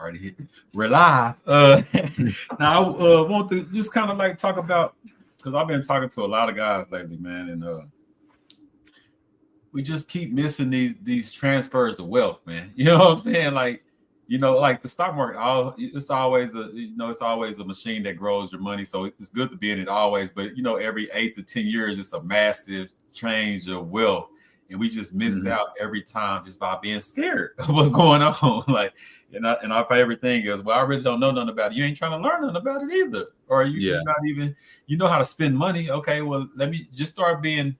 already hit. We're live. Now I want to just kind of like talk about, because I've been talking to a lot of guys lately, man, and we just keep missing these transfers of wealth, man. You know what I'm saying? Like, like the stock market, it's always it's always a machine that grows your money. So it's good to be in it always, but every 8 to 10 years, it's a massive change of wealth. And we just miss out every time just by being scared of what's going on. Like, and our favorite thing is, well, I really don't know nothing about it. You ain't trying to learn nothing about it either. Or you're not even, how to spend money. Okay, well, let me just start being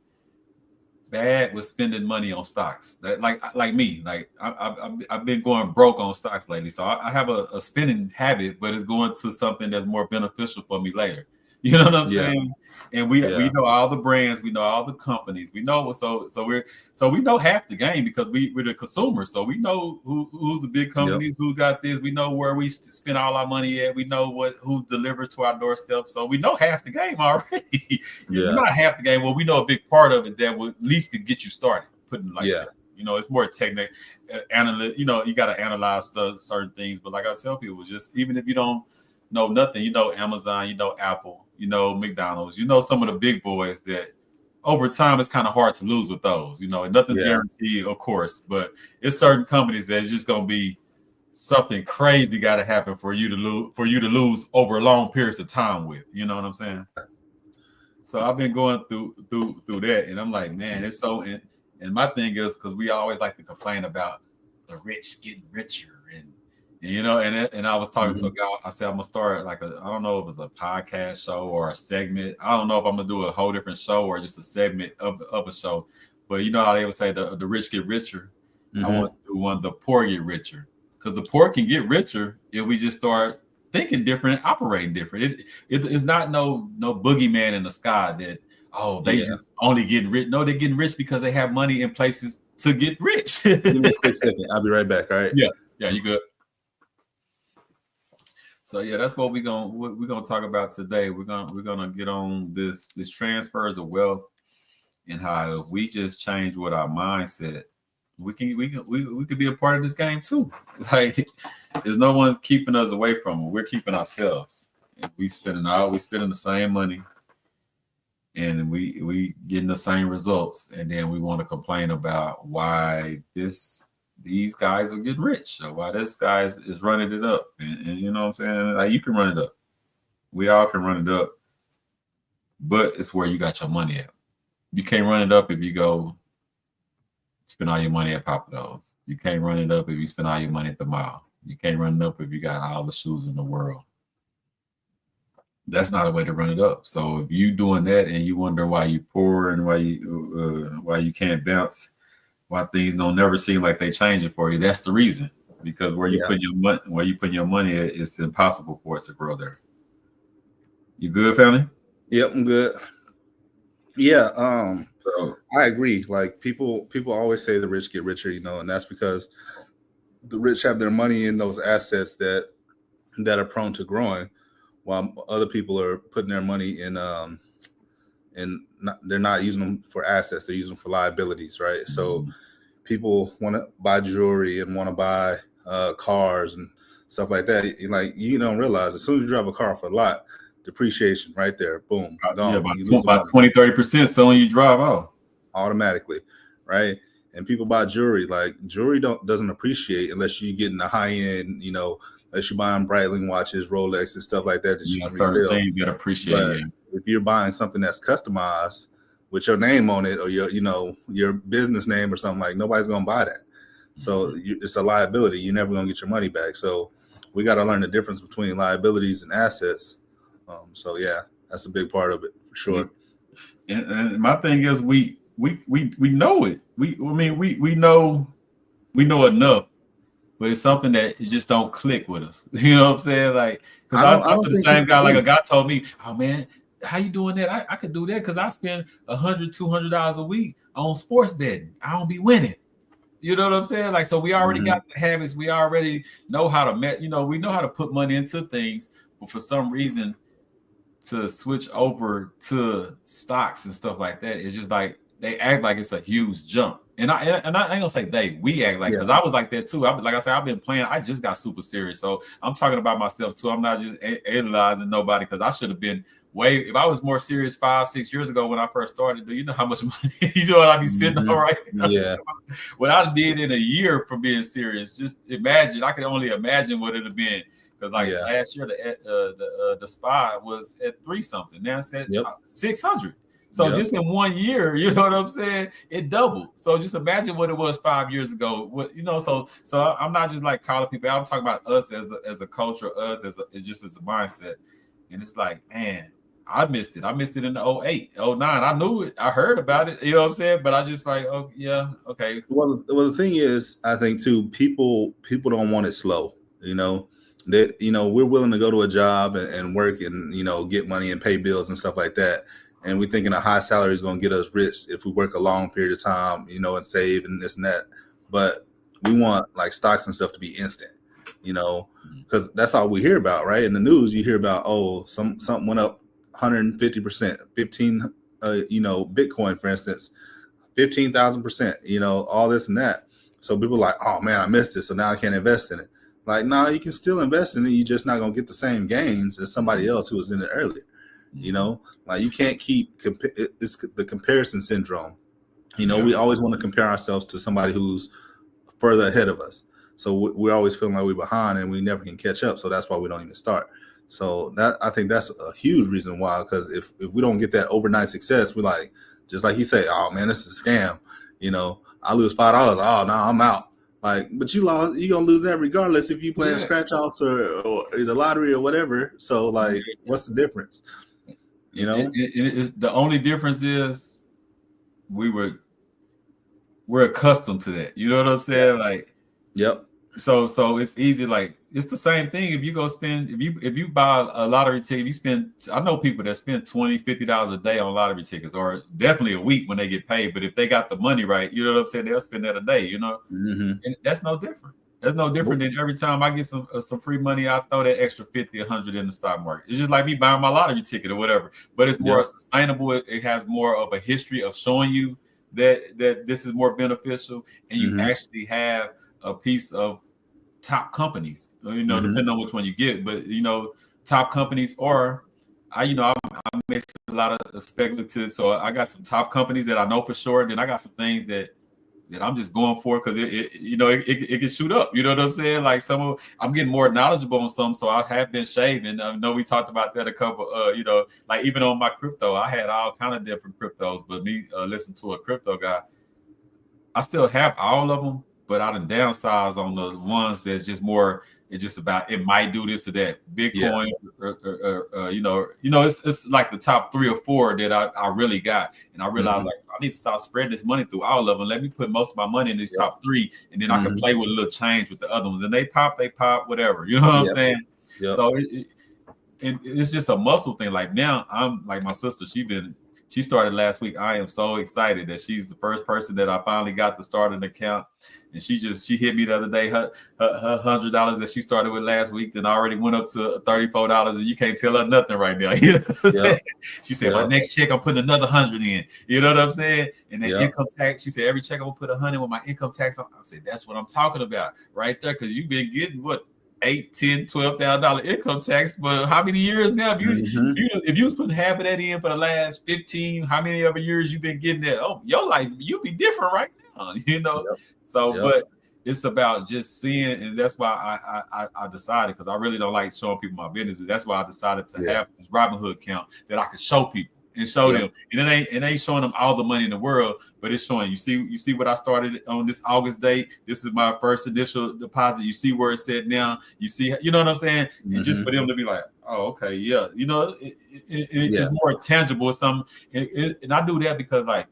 bad with spending money on stocks. That like me, like I've been going broke on stocks lately. So I have a spending habit, but it's going to something that's more beneficial for me later. You know what I'm saying? And we know all the brands, we know all the companies, we know so we know half the game because we're the consumer. So we know who's the big companies, who got this, we know where we spend all our money at, we know who's delivered to our doorstep. So we know half the game already. Not half the game, well, we know a big part of it that will at least could get you started, putting it like that. It's more technical, you got to analyze certain things. But like I tell people, just even if you don't know nothing, Amazon, Apple, McDonald's, some of the big boys that over time it's kind of hard to lose with those, and nothing's guaranteed, of course, but it's certain companies that's just going to be something crazy got to happen for you to lose over long periods of time with, you know what I'm saying? So I've been going through that, and I'm like, man, it's so, and my thing is, because we always like to complain about the rich getting richer, and I was talking to a guy. I said I'm gonna start like I don't know if it's a podcast show or a segment. I don't know if I'm gonna do a whole different show or just a segment of a show. But how they would say the rich get richer. I want to do one, the poor get richer, because the poor can get richer if we just start thinking different, operating different. It's not no boogeyman in the sky that they just only getting rich. No, they're getting rich because they have money in places to get rich. Give me a quick second. I'll be right back. All right. Yeah, you good. So that's what we're gonna talk about today. We're gonna get on this transfers of wealth, and how if we just change with our mindset, we could be a part of this game too. Like, there's no one keeping us away from it. We're keeping ourselves. And we spending the same money, and we getting the same results, and then we want to complain about why these guys are getting rich, or why this guy is running it up. And you know what I'm saying? Like, you can run it up. We all can run it up. But it's where you got your money at. You can't run it up if you go spend all your money at Papa Do's. You can't run it up if you spend all your money at the mall. You can't run it up if you got all the shoes in the world. That's not a way to run it up. So if you doing that and you wonder why you poor and why you can't bounce, why things don't never seem like they changing for you, that's the reason. Because where you put your money at, it's impossible for it to grow there. You good, family? Yep, I'm good. Yeah, I agree. Like, people always say the rich get richer, and that's because the rich have their money in those assets that are prone to growing, while other people are putting their money in they're not using them for assets, they're using them for liabilities, right? So people want to buy jewelry and want to buy cars and stuff like that. Like, you don't realize, as soon as you drive a car for a lot, depreciation right there, boom, gone. About 20-30%. So when you drive out, automatically, right? And people buy jewelry. Like, jewelry doesn't appreciate unless you get in the high end, unless you're buying Breitling watches, Rolex, and stuff like that you can certain resell. things that appreciate. If you're buying something that's customized with your name on it, or your business name or something, like, nobody's gonna buy that. So it's a liability. You're never gonna get your money back. So we got to learn the difference between liabilities and assets. So that's a big part of it for sure. And my thing is, we know it. We know enough, but it's something that it just don't click with us. You know what I'm saying? Like, because I talked to the same guy. Like, a guy told me, "Oh man, how you doing that? I could do that because I spend $100-$200 a week on sports betting. I don't be winning." You know what I'm saying? Like, so we already got the habits. We already know how to we know how to put money into things, but for some reason, to switch over to stocks and stuff like that, it's just like they act like it's a huge jump. And I ain't gonna say we act like, Yeah. because I was like that too. Like I said, I've been playing. I just got super serious, so I'm talking about myself too. I'm not just analyzing nobody, because I should have been way. If I was more serious 5-6 years ago when I first started, do you know how much money you know what I'd be sitting on right now? Yeah. What I did in a year from being serious, just imagine. I can only imagine what it'd have been. Because like Yeah. last year, the spy was at 3 something. Now it's at Yep. 600. So Yep. just in 1 year, you know what I'm saying? It doubled. So just imagine what it was 5 years ago. What I'm not just like calling people out. I'm talking about us as a culture, us as a mindset. And it's like, man, I missed it. I missed it in the 08, 09. I knew it. I heard about it. You know what I'm saying? But I just like, oh yeah, okay. Well, the thing is, I think too, people don't want it slow. That we're willing to go to a job and work and get money and pay bills and stuff like that. And we thinking a high salary is going to get us rich if we work a long period of time, and save and this and that. But we want like stocks and stuff to be instant, because that's all we hear about, right? In the news, you hear about, oh, something went up 150%, 15, Bitcoin, for instance, 15,000%, all this and that. So people are like, oh man, I missed it, so now I can't invest in it. Like, no, you can still invest in it. You're just not gonna get the same gains as somebody else who was in it earlier. Like you can't keep it's the comparison syndrome. We always want to compare ourselves to somebody who's further ahead of us. So we're always feeling like we're behind and we never can catch up. So that's why we don't even start. So I think that's a huge reason why. Because if we don't get that overnight success, we're like, just like you say, oh man, this is a scam. I lose $5. Oh no, I'm out. Like, but you're gonna lose that regardless if you playing scratch offs or the lottery or whatever. So like, what's the difference? The only difference is we're accustomed to that. You know what I'm saying? Yeah. Like, yep. So it's easy. Like it's the same thing. If you go spend, if you buy a lottery ticket, you spend. I know people that spend $20-$50 a day on lottery tickets, or definitely a week when they get paid. But if they got the money right, you know what I'm saying, they'll spend that a day. And that's no different. That's no different than every time I get some free money, I throw that extra 50, 100 in the stock market. It's just like me buying my lottery ticket or whatever. But it's more sustainable. It has more of a history of showing you that this is more beneficial, and you actually have a piece of top companies, depending on which one you get, but top companies, or I mix a lot of speculative. So I got some top companies that I know for sure. Then I got some things that I'm just going for because it can shoot up. You know what I'm saying? Like I'm getting more knowledgeable on some. So I have been shaving. I know we talked about that a couple. Like even on my crypto, I had all kind of different cryptos, but me listen to a crypto guy, I still have all of them, but I done downsize on the ones that's just more. It's just about it might do this or that. Bitcoin, it's like the top 3 or 4 that I really got, and I realized like I need to stop spreading this money through all of them. Let me put most of my money in these top 3, and then I can play with a little change with the other ones. And they pop, whatever. You know what I'm saying? Yep. So it's just a muscle thing. Like now, I'm like my sister. She started last week. I am so excited that she's the first person that I finally got to start an account. And she hit me the other day, her $100 that she started with last week, then already went up to $34, and you can't tell her nothing right now. She said, my next check, I'm putting another 100 in. You know what I'm saying? And then income tax, she said, every check I'm gonna put 100 with my income tax. I said, that's what I'm talking about right there, because you've been getting what? $8, $10, $12,000 income tax, but how many years now? If you was putting half of that in for the last 15, how many other years you've been getting that? Oh, your life, you'll be different right now, So, but it's about just seeing, and that's why I decided, because I really don't like showing people my business. That's why I decided to have this Robinhood account that I could show people and show them. And it ain't showing them all the money in the world, but it's showing you see what I started on this August date. This is my first initial deposit. You see where it's at now. You see, you know what I'm saying? And just for them to be like, oh, okay, yeah, it's more tangible or something. And I do that because like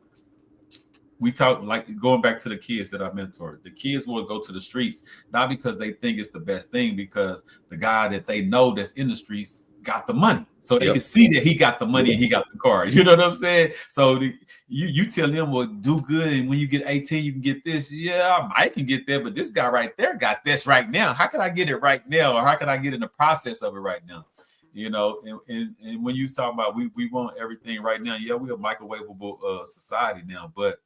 we talk, like going back to the kids that I mentored. The kids will go to the streets not because they think it's the best thing, because the guy that they know that's in the streets got the money, so they can see that he got the money and he got the car. You know what I'm saying? So you tell them, well, do good, and when you get 18, you can get this. Yeah, I can get that, but this guy right there got this right now. How can I get it right now, or how can I get in the process of it right now? And when you talk about we want everything right now, we're a microwavable society now, but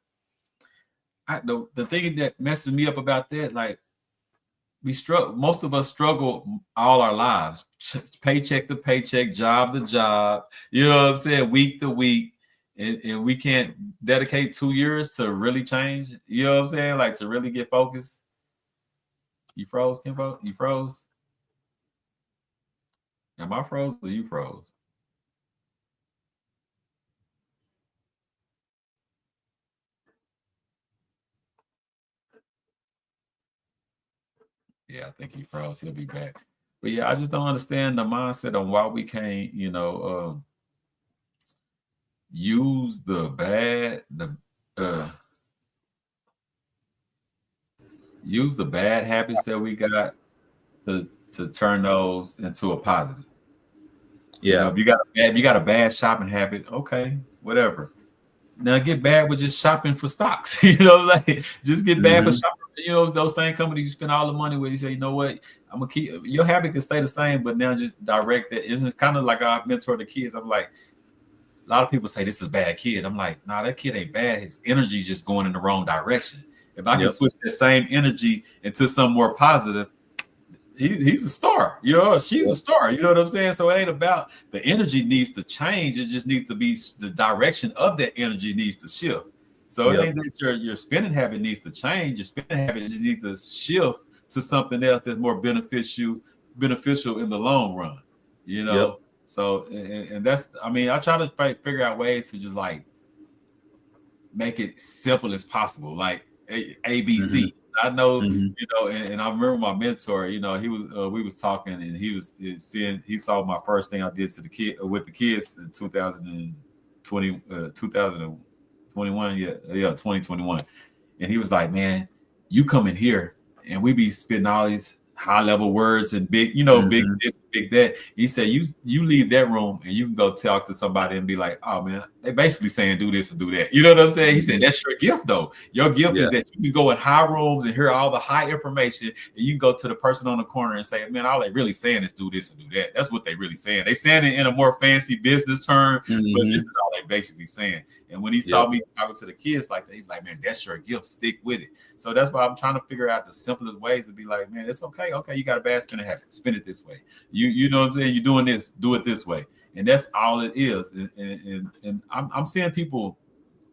The thing that messes me up about that, like we struggle. Most of us struggle all our lives, paycheck to paycheck, job to job. You know what I'm saying? Week to week, and we can't dedicate 2 years to really change. You know what I'm saying? Like to really get focused. You froze, Kimbo? You froze? Am I froze or you froze? Yeah, I think he froze. He'll be back. But yeah, I just don't understand the mindset on why we can't, use uh use the bad habits that we got to turn those into a positive. You know, Yeah. if you got a bad shopping habit, okay, whatever. Now get bad with just shopping for stocks. Like just get bad for Hmm. shopping. Those same companies you spend all the money with. You say, you know what, I'm gonna keep your habit can stay the same, but now just direct that. It's kind of like I mentor the kids. I'm like, a lot of people say this is a bad kid. I'm like, nah, that kid ain't bad. His energy just going in the wrong direction. If I can Yep. switch that same energy into something more positive, he's a star, she's a Yep. star, you know what I'm saying? So it ain't about the energy needs to change, it just needs to be the direction of that energy needs to shift. So it Yep. ain't that your spending habit needs to change, your spending habit just needs to shift to something else that's more beneficial in the long run, you Yep. know. So and that's, I mean, I try to figure out ways to just like make it simple as possible, like Hmm. ABC. I know, Hmm. and I remember my mentor. He was we was talking, and he was seeing. He saw my first thing I did to the kid with the kids in 2020, 2021, yeah, 2021. And he was like, "Man, you come in here, and we be spitting all these high level words and big, big Hmm. this, big that." He said, "You leave that room, and you can go talk to somebody and be like, oh man, they basically saying do this and do that." You know what I'm saying? He said, Hmm. "That's your gift, though. Your gift is Yeah. that you can go in high rooms and hear all the high information, and you can go to the person on the corner and say, man, all they really saying is do this and do that. That's what they really saying. They saying it in a more fancy business term, but this Hmm. is all they basically saying." And when he saw Yep. me talking to the kids like that, he's like, "Man, that's your gift. Stick with it." So that's why I'm trying to figure out the simplest ways to be like, "Man, it's okay. Okay, you got a bad spending habit. Spend it this way. You know what I'm saying? You're doing this. Do it this way." And that's all it is. And I'm seeing people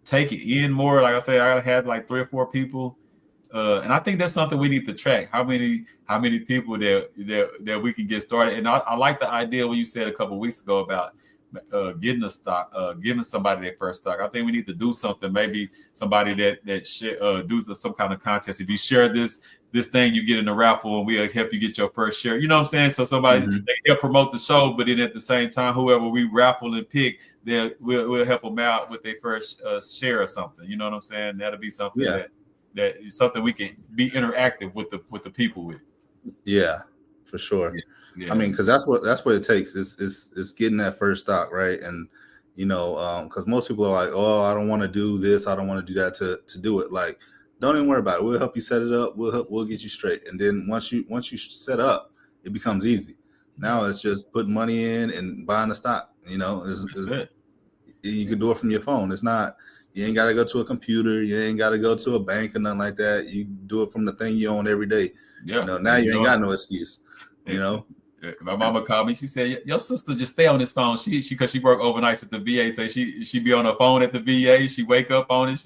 take it in more. Like I said, I had like 3 or 4 people, and I think that's something we need to track. How many people that we can get started. And I like the idea when you said a couple of weeks ago about getting a stock, giving somebody their first stock. I think we need to do something. Maybe somebody that do some kind of contest. If you share this thing, you get in the raffle, and we'll help you get your first share. You know what I'm saying? So somebody Hmm. they help promote the show, but then at the same time, whoever we raffle and pick, we'll help them out with their first share or something. You know what I'm saying? That'll be something Yeah. that is something we can be interactive with the people with. Yeah. For sure. Yeah, I yeah, mean, because that's what it takes is getting that first stock, right? And because most people are like, oh, I don't want to do this, I don't want to do that to do it. Like, don't even worry about it. We'll help you set it up. We'll get you straight. And then once you set up, it becomes easy. yeah. Now it's just putting money in and buying the stock. That's it. You can do it from your phone. It's not. You ain't got to go to a computer. You ain't got to go to a bank or nothing like that. You do it from the thing you own every day. Yeah, Now and you ain't got no excuse. You it, know. my mama called me. She said, "Your sister just stay on this phone. She because she work overnights at the VA. Say she be on her phone at the VA. She wake up on it.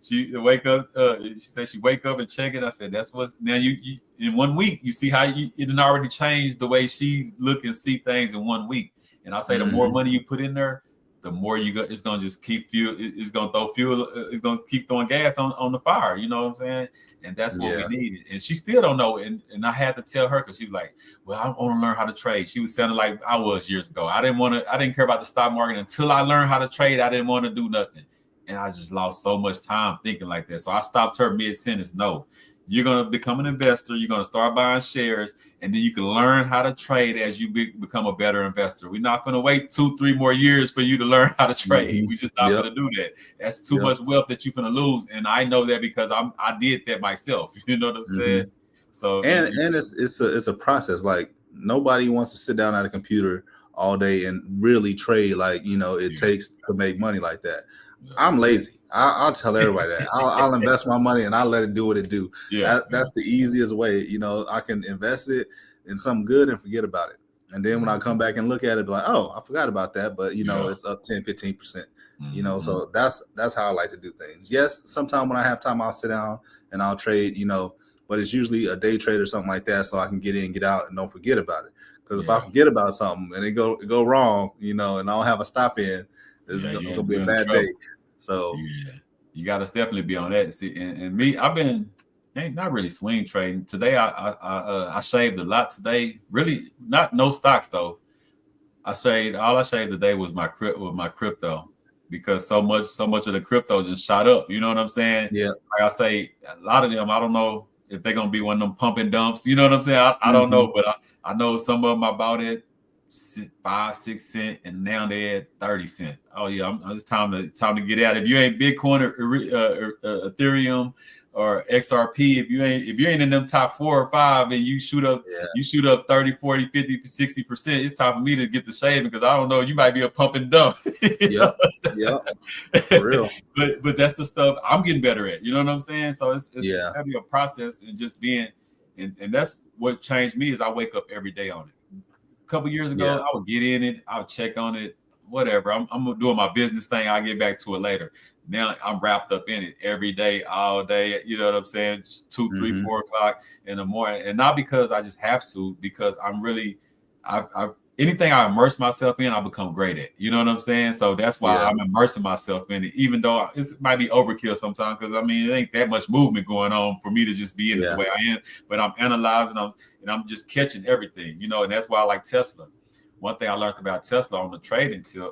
She wake up. She said she wake up and check it." I said, "That's what's now you in 1 week. You see how it done already changed the way she look and see things in 1 week." And I say the more Hmm. money you put in there, the more it's gonna just keep fuel. It's gonna throw fuel. It's gonna keep throwing gas on the fire. You know what I'm saying? And that's what we Yeah. needed. And she still don't know. And I had to tell her because she was like, "Well, I want to learn how to trade." She was sounding like I was years ago. I didn't care about the stock market until I learned how to trade. I didn't want to do nothing. And I just lost so much time thinking like that. So I stopped her mid sentence. No, you're going to become an investor. You're going to start buying shares, and then you can learn how to trade as you become a better investor. We're not going to wait 2, 3 more years for you to learn how to trade. Hmm. We just not Yep. going to do that. That's too Yep. much wealth that you're going to lose. And I know that because I did that myself. You know what I'm Hmm. saying? So And it's a process. Like, nobody wants to sit down at a computer all day and really trade like it yeah, takes to make money like that. I'm lazy. I'll tell everybody that. I'll invest my money and I'll let it do what it do. Yeah, That's the easiest way. I can invest it in something good and forget about it. And then when I come back and look at it, be like, oh, I forgot about that. But yeah. it's up 10, 15%. Mhm. So that's how I like to do things. Yes, sometimes when I have time, I'll sit down and I'll trade, but it's usually a day trade or something like that, so I can get in, get out, and don't forget about it. Because if I Yeah, forget about something and it go wrong, and I don't have a stop in, it's yeah. gonna be a You're in bad day. trouble. So Yeah, you got to definitely be on that. See, and me, I've been ain't not really swing trading today. I shaved a lot today. Really, not no stocks though. All I shaved today was my crypto because so much of the crypto just shot up. You know what I'm saying? yeah. Like I say, a lot of them, I don't know if they're gonna be one of them pump and dumps. You know what I'm saying? I don't Mm-hmm. know, but I know some of them I bought at 5, 6 cent, and now they're at 30 cent. Oh yeah, it's time to get out. If you ain't Bitcoin or Ethereum or XRP, if you ain't in them top 4 or 5 and you shoot up Yeah. 30, 40, 50, 60%, it's time for me to get the shaving because I don't know, you might be a pump and dump. Yep. Yep. For real. but that's the stuff I'm getting better at. You know what I'm saying? So it's Yeah. definitely a process and just being and that's what changed me is I wake up every day on it. A couple years ago, Yeah. I would get in it, I would check on it, whatever. I'm doing my business thing. I'll get back to it later. Now I'm wrapped up in it every day, all day. You know what I'm saying? 2, 3, Mm-hmm. 4 o'clock in the morning, and not because I just have to, because I'm really, I anything I immerse myself in, I become great at. You know what I'm saying? So that's why Yeah. I'm immersing myself in it, even though it might be overkill sometimes. Because I mean, it ain't that much movement going on for me to just be in it the Yeah. way I am. But I'm analyzing them and I'm just catching everything. And that's why I like Tesla. One thing I learned about Tesla on the trading tip,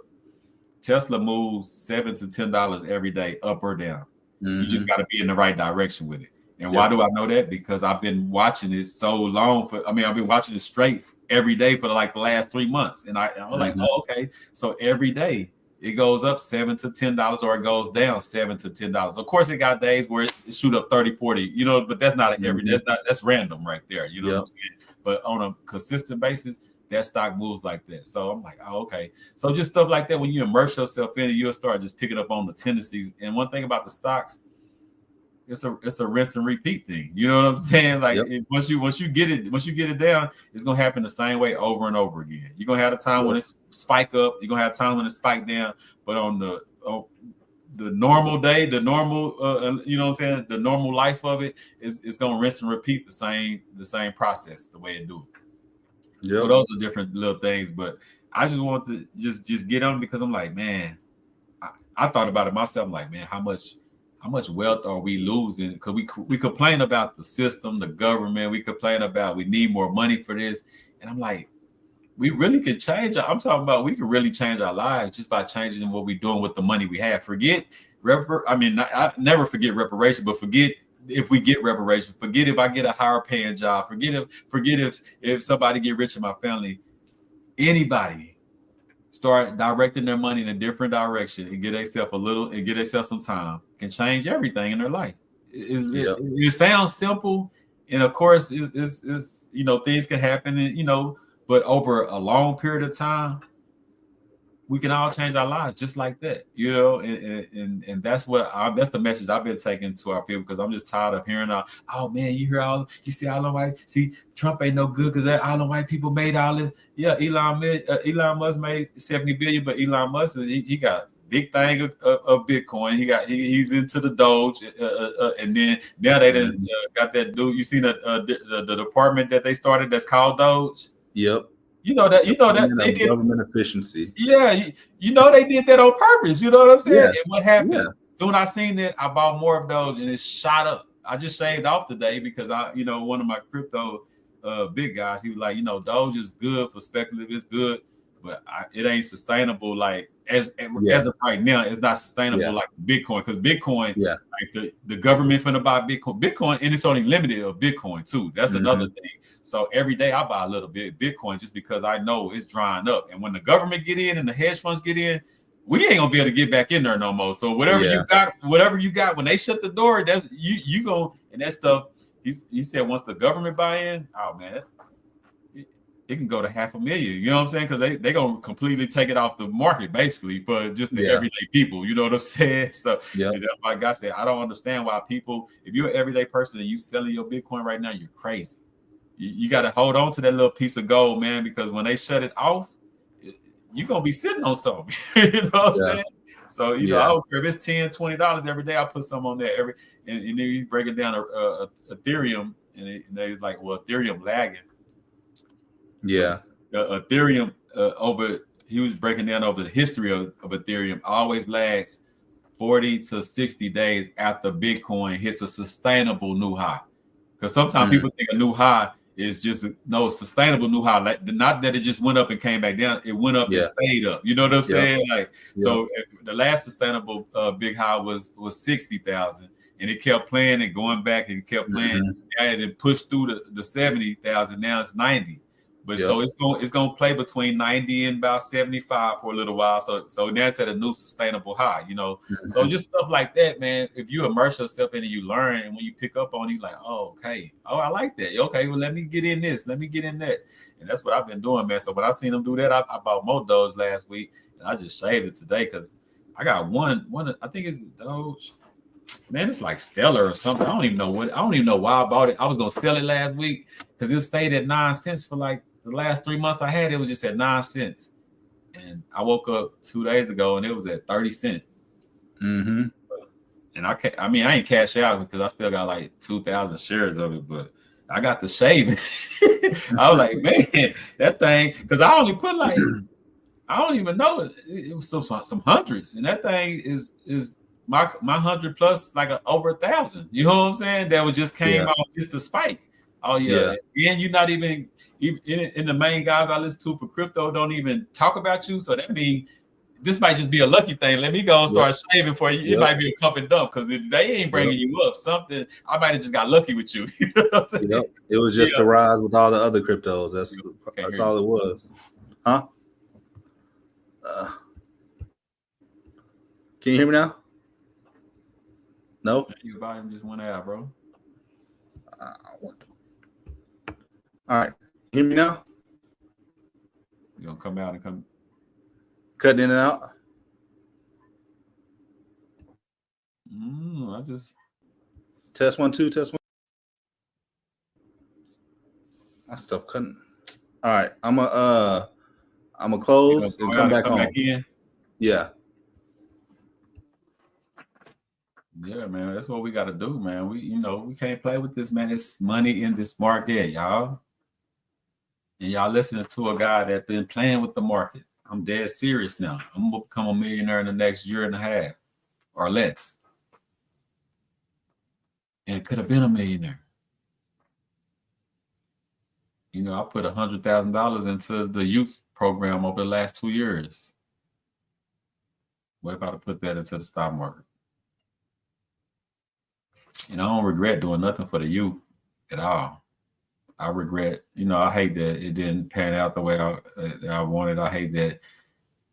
Tesla moves $7 to $10 every day, up or down. You just Mm-hmm. got to be in the right direction with it. And why Yep. do I know that? Because I've been watching it so long. I've been watching it straight every day for like the last 3 months. And I was like, Mm-hmm. oh, okay. So every day it goes up $7 to $10 or it goes down $7 to $10. Of course, it got days where it shoot up 30, 40, but that's not Mm-hmm. that's random right there. You know what I'm Yep. saying? But on a consistent basis, that stock moves like that. So I'm like, oh, okay. So just stuff like that, when you immerse yourself in it, you'll start just picking up on the tendencies. And one thing about the stocks, it's a rinse and repeat thing. You know what I'm saying? Like Yep. once you get it down, it's gonna happen the same way over and over again. You're gonna have a time when Yep. it's spike up. You're gonna have time when it spike down. But on the normal day, the normal you know what I'm saying, the normal life of it is gonna rinse and repeat the same process the way it do it. So Yep. those are different little things, but I just want to just get on because I'm like, man, I thought about it myself. I'm like, man, how much wealth are we losing? Because we complain about the system, the government. We complain about we need more money for this, and I'm like, we really could change. I'm talking about we could really change our lives just by changing what we're doing with the money we have. Forget I never forget reparation, but forget if we get reparation. Forget if I get a higher paying job. Forget if somebody get rich in my family. Anybody start directing their money in a different direction and get themselves some time can change everything in their life. Yep. It sounds simple, and of course, things can happen, but over a long period of time, we can all change our lives just like that, and that's the message I've been taking to our people because I'm just tired of hearing oh man, you see all the white, see Trump ain't no good because all the white people made all this. Yeah, Elon Musk made 70 billion, but Elon Musk he got big thing of Bitcoin. He's into the Doge, and then now they done Mm-hmm. got that dude. You seen the department that they started that's called Doge. Yep. You know that Department they of did. Government Efficiency. Yeah, they did that on purpose. You know what I'm saying? Yeah. And what Yeah. happened? Soon I seen it, I bought more of those, and it shot up. I just shaved off today because one of my crypto big guys, he was like, Doge is good for speculative, it's good, but it ain't sustainable. Like Yeah. as of right now, it's not sustainable Yeah. like Bitcoin because Bitcoin, Yeah. like the government finna buy Bitcoin, and it's only limited of Bitcoin too. That's another Mm-hmm. thing. So every day I buy a little bit of Bitcoin just because I know it's drying up. And when the government get in and the hedge funds get in, we ain't gonna be able to get back in there no more. So whatever Yeah. you got, when they shut the door, that's you go and that stuff. He said once the government buy in, oh man, it can go to $500,000. You know what I'm saying? Because they gonna completely take it off the market basically for just the everyday people. You know what I'm saying? So that's why God said, I don't understand why people, if you're an everyday person and you selling your Bitcoin right now, you're crazy. You got to hold on to that little piece of gold, man, because when they shut it off, you're gonna be sitting on something. You know what I'm saying? So I don't care if it's $10, $20 every day. I put some on there and then you break it down Ethereum, and they like, well, Ethereum lagging. Yeah. Ethereum he was breaking down over the history of Ethereum, always lags 40 to 60 days after Bitcoin hits a sustainable new high. Because sometimes people think a new high is just no sustainable new high. Like, not that it just went up and came back down. It went up and stayed up. You know what I'm saying? Like, so the last sustainable big high was 60,000, and it kept playing and going back and kept playing. And it pushed through the 70,000. Now it's 90. But so it's gonna play between 90 and about 75 for a little while. So now it's at a new sustainable high, you know. So just stuff like that, man. If you immerse yourself in it, you learn, and when you pick up on it, you're like, oh, okay, oh, I like that. Okay, well, let me get in this, let me get in that. And that's what I've been doing, man. So when I seen them do that, I bought more Doge last week, and I just shaved it today because I got one, I think it's Doge. Man, it's like Stellar or something. I don't even know why I bought it. I was gonna sell it last week because it stayed at 9 cents for like the last 3 months I had. It was just at 9 cents, and I woke up 2 days ago and it was at 30 cents. And I ain't cash out because I still got like 2,000 shares of it, but I got the shaving. I was like, man, that thing, because I only put like, I don't even know it was some hundreds, and that thing is my 100 plus like over 1,000. You know what I'm saying? That was just came out just to spike. Oh yeah. And you're not even in the main guys I listen to for crypto don't even talk about you. So that means this might just be a lucky thing. Let me go and start shaving for you. It might be a cup and dump because if they ain't bringing you up something, I might have just got lucky with you. You know what I'm saying? It was just a rise with all the other cryptos. That's all it was. Huh? Can you hear me now? No. Your volume just went out, bro. All right. Hear me now? You gonna come out and come cutting in and out? I just test 1 2 test 1. My stuff cutting. All right. I'm a close and come back on. Yeah. Yeah, man. That's what we got to do, man. We can't play with this, man. It's money in this market, y'all. And y'all listening to a guy that's been playing with the market. I'm dead serious now. I'm gonna become a millionaire in the next year and a half or less. And it could have been a millionaire. You know, I put $100,000 into the youth program over the last 2 years. What if I put that into the stock market? And I don't regret doing nothing for the youth at all. I regret, I hate that it didn't pan out the way I wanted. I hate that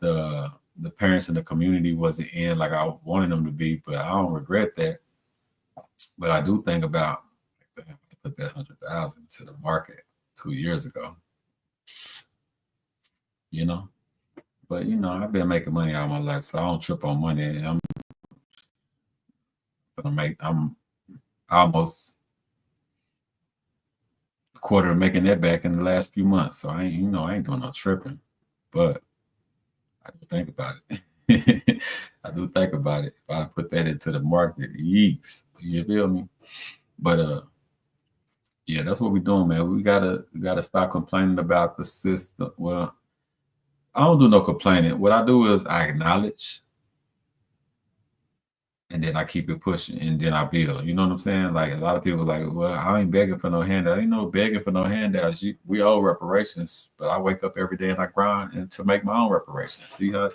the parents in the community wasn't in like I wanted them to be, but I don't regret that. But I do think about put that 100,000 to the market 2 years ago. But I've been making money all my life, so I don't trip on money. I'm almost a quarter of making that back in the last few months. So I ain't doing no tripping. But I do think about it. I do think about it. If I put that into the market, yeeks. You feel me? But yeah, that's what we're doing, man. We gotta stop complaining about the system. Well, I don't do no complaining. What I do is I acknowledge, and then I keep it pushing, and then I build. You know what I'm saying? Like a lot of people are like, well, I ain't begging for no handout. Ain't no begging for no handouts. We owe reparations, but I wake up every day and I grind and to make my own reparations. See how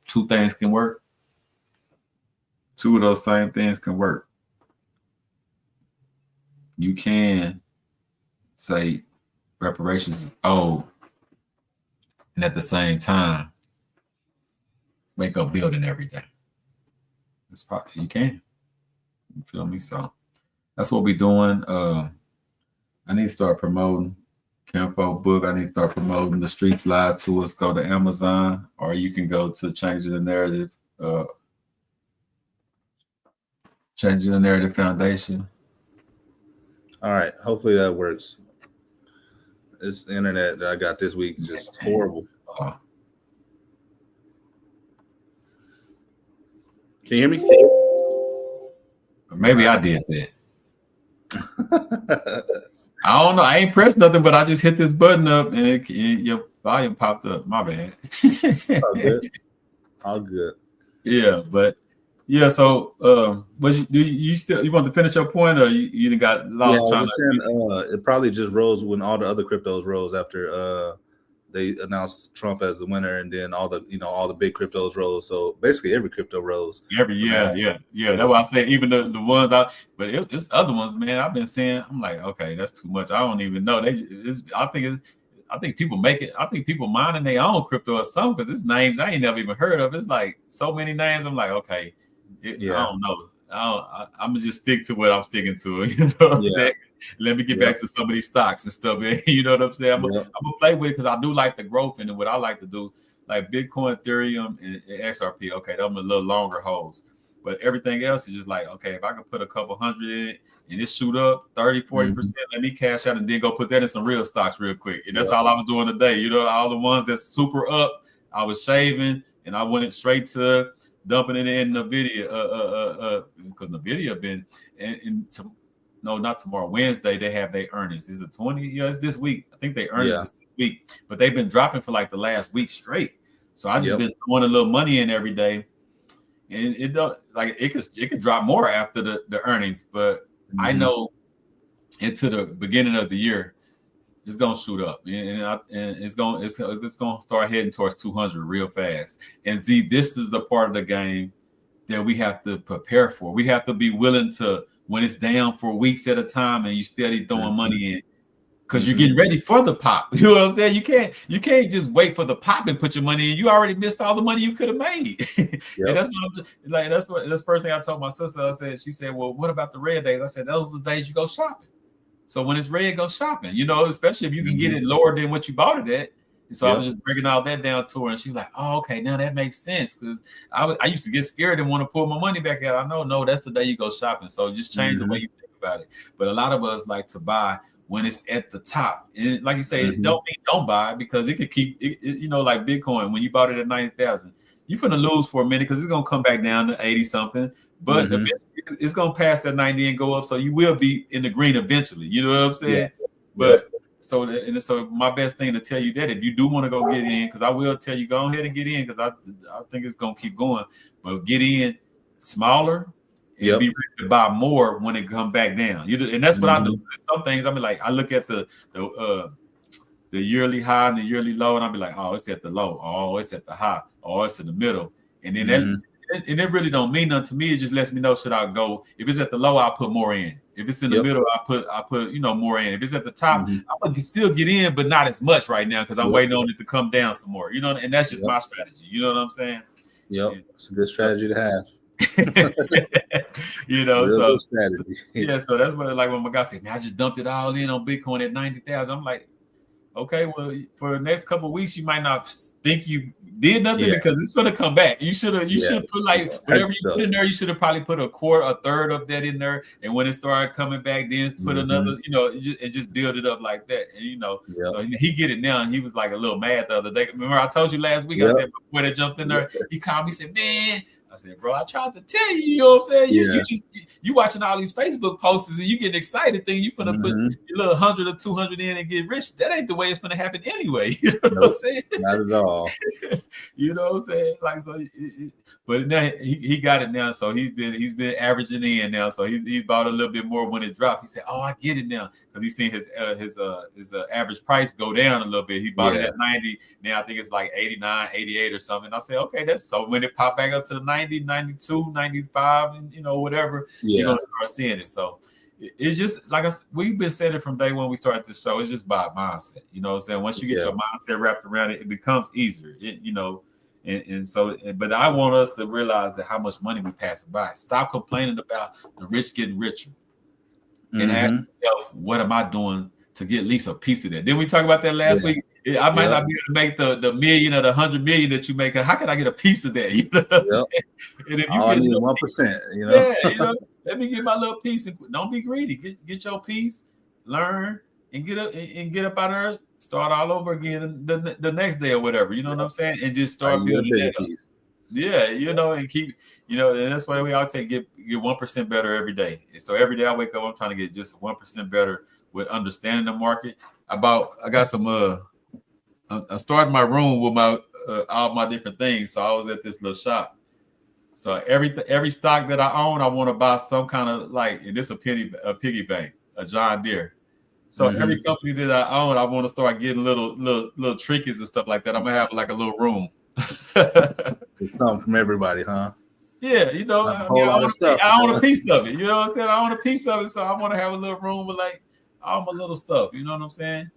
two things can work? Two of those same things can work. You can say reparations is owed, and at the same time, wake up building every day. It's probably you can. You feel me? So that's what we're doing. I need to start promoting Campo book. I need to start promoting the streets live to us. Go to Amazon, or you can go to Changing the Narrative. Changing the Narrative Foundation. All right. Hopefully that works. This internet that I got this week is just horrible. Can you hear me? Maybe I did that. I don't know. I ain't pressed nothing, but I just hit this button up and your volume popped up. My bad. All good. All good. Yeah, but yeah. So, you want to finish your point, or you got lost? Yeah, I was just saying, it probably just rose when all the other cryptos rose after they announced Trump as the winner, and then all the big cryptos rose. So basically, every crypto rose. Yeah. That's why I say even the ones out, but it's other ones, man. I've been saying, I'm like, okay, that's too much. I don't even know. I think people make it. I think people mining their own crypto or something because it's names I ain't never even heard of. It's like so many names. I'm like, okay, I don't know. I'm gonna just stick to what I'm sticking to. You know what I'm saying? Let me get back to some of these stocks and stuff. You know what I'm saying? I'm gonna play with it because I do like the growth and what I like to do, like Bitcoin, Ethereum, and XRP. Okay, them are a little longer holds, but everything else is just like, okay, if I can put a couple hundred in and it shoot up 30-40%, let me cash out and then go put that in some real stocks real quick. And that's all I was doing today. You know, all the ones that's super up, I was shaving and I went straight to dumping it in Nvidia, because Nvidia been no, not tomorrow, Wednesday they have their earnings. Is it 20? Yeah, it's this week. I think they earnings is this week, but they've been dropping for like the last week straight. So I just been throwing a little money in every day, and it don't like it could drop more after the earnings, but I know into the beginning of the year it's gonna shoot up, and it's gonna start heading towards 200 real fast. And see, this is the part of the game that we have to prepare for. We have to be willing to, when it's down for weeks at a time, and you steady throwing money in, because you're getting ready for the pop. You know what I'm saying? You can't just wait for the pop and put your money in. You already missed all the money you could have made. And that's what that's the first thing I told my sister. She said, well, what about the red days? I said, those are the days you go shopping. So when it's red, go shopping, you know, especially if you can get it lower than what you bought it at. And so I was just breaking all that down to her, and she was like, oh, okay, now that makes sense. Because I used to get scared and want to pull my money back out. I know, no, that's the day you go shopping. So just change the way you think about it. But a lot of us like to buy when it's at the top. And like you say, don't buy, because it could keep, you know, like Bitcoin, when you bought it at 90,000, you're going to lose for a minute because it's going to come back down to 80 something. But it's going to pass that 90 and go up. So you will be in the green eventually. You know what I'm saying? Yeah. But so my best thing to tell you that if you do want to go get in, because I will tell you, go ahead and get in, because I think it's going to keep going. But get in smaller and be ready to buy more when it come back down. And that's what I do. Some things, I mean, like, I look at the yearly high and the yearly low, and I'll be like, oh, it's at the low. Oh, it's at the high. Oh, it's in the middle. And then and it really don't mean nothing to me. It just lets me know, should I go? If it's at the low, I'll put more in. If it's in the middle, I put more in. If it's at the top, I would still get in, but not as much right now, because I'm waiting on it to come down some more. You know, and that's just my strategy. You know what I'm saying? Yep, it's a good strategy to have. You know, so that's what, like, when my guy said, man, I just dumped it all in on Bitcoin at 90,000. I'm like, okay, well, for the next couple of weeks, you might not think you did nothing, because it's going to come back. You should have put, like, whatever you put in there, you should have probably put a third of that in there. And when it started coming back, then put another, you know, and just build it up like that. And, you know, so he get it now. And he was like a little mad the other day. Remember I told you last week, I said, before they jumped in there, he called me, said, man, I said, bro, I tried to tell you, you know what I'm saying? You watching all these Facebook posts and you getting excited, thinking you finna put your little 100 or 200 in and get rich. That ain't the way it's gonna happen anyway. You know what I'm saying? Not at all. You know what I'm saying? Like, so, but now he got it now. So he's been averaging in now. So he bought a little bit more when it dropped. He said, oh, I get it now, because he's seen his average price go down a little bit. He bought it at 90. Now I think it's like 89, 88 or something. I said, okay, that's so when it popped back up to the 90, 92, 95, and, you know, whatever, you're gonna start seeing it. So it's just like we've been saying it from day one we started this show. It's just about mindset. You know what I'm saying? Once you get your mindset wrapped around it, it becomes easier. You know, and so, but I want us to realize that how much money we pass by. Stop complaining about the rich getting richer, and ask yourself, what am I doing to get at least a piece of that. Didn't we talk about that last Yeah. week? I might Yep. not be able to make the million or the 100 million that you make. How can I get a piece of that? You know what I'm Yep. saying? And if you All I get need is your 1%. You know. yeah, let me get my little piece and don't be greedy. Get your piece, learn, and get up out of there. Start all over again the next day or whatever. You know what I'm saying? And just start You get a building bigger that up. piece. Yeah, and keep, and that's why we all get 1% better every day. And so every day I wake up, I'm trying to get just 1% better with understanding the market. I got some I started my room with my all my different things. So I was at this little shop. So every stock that I own, I want to buy some kind of and this a piggy bank, a John Deere. So every company that I own, I want to start getting little trinkets and stuff like that. I'm gonna have like a little room. It's something from everybody, huh? Yeah, A whole lot of stuff. I want a piece of it. You know what I'm saying? I want a piece of it, so I want to have a little room with like all my little stuff. You know what I'm saying?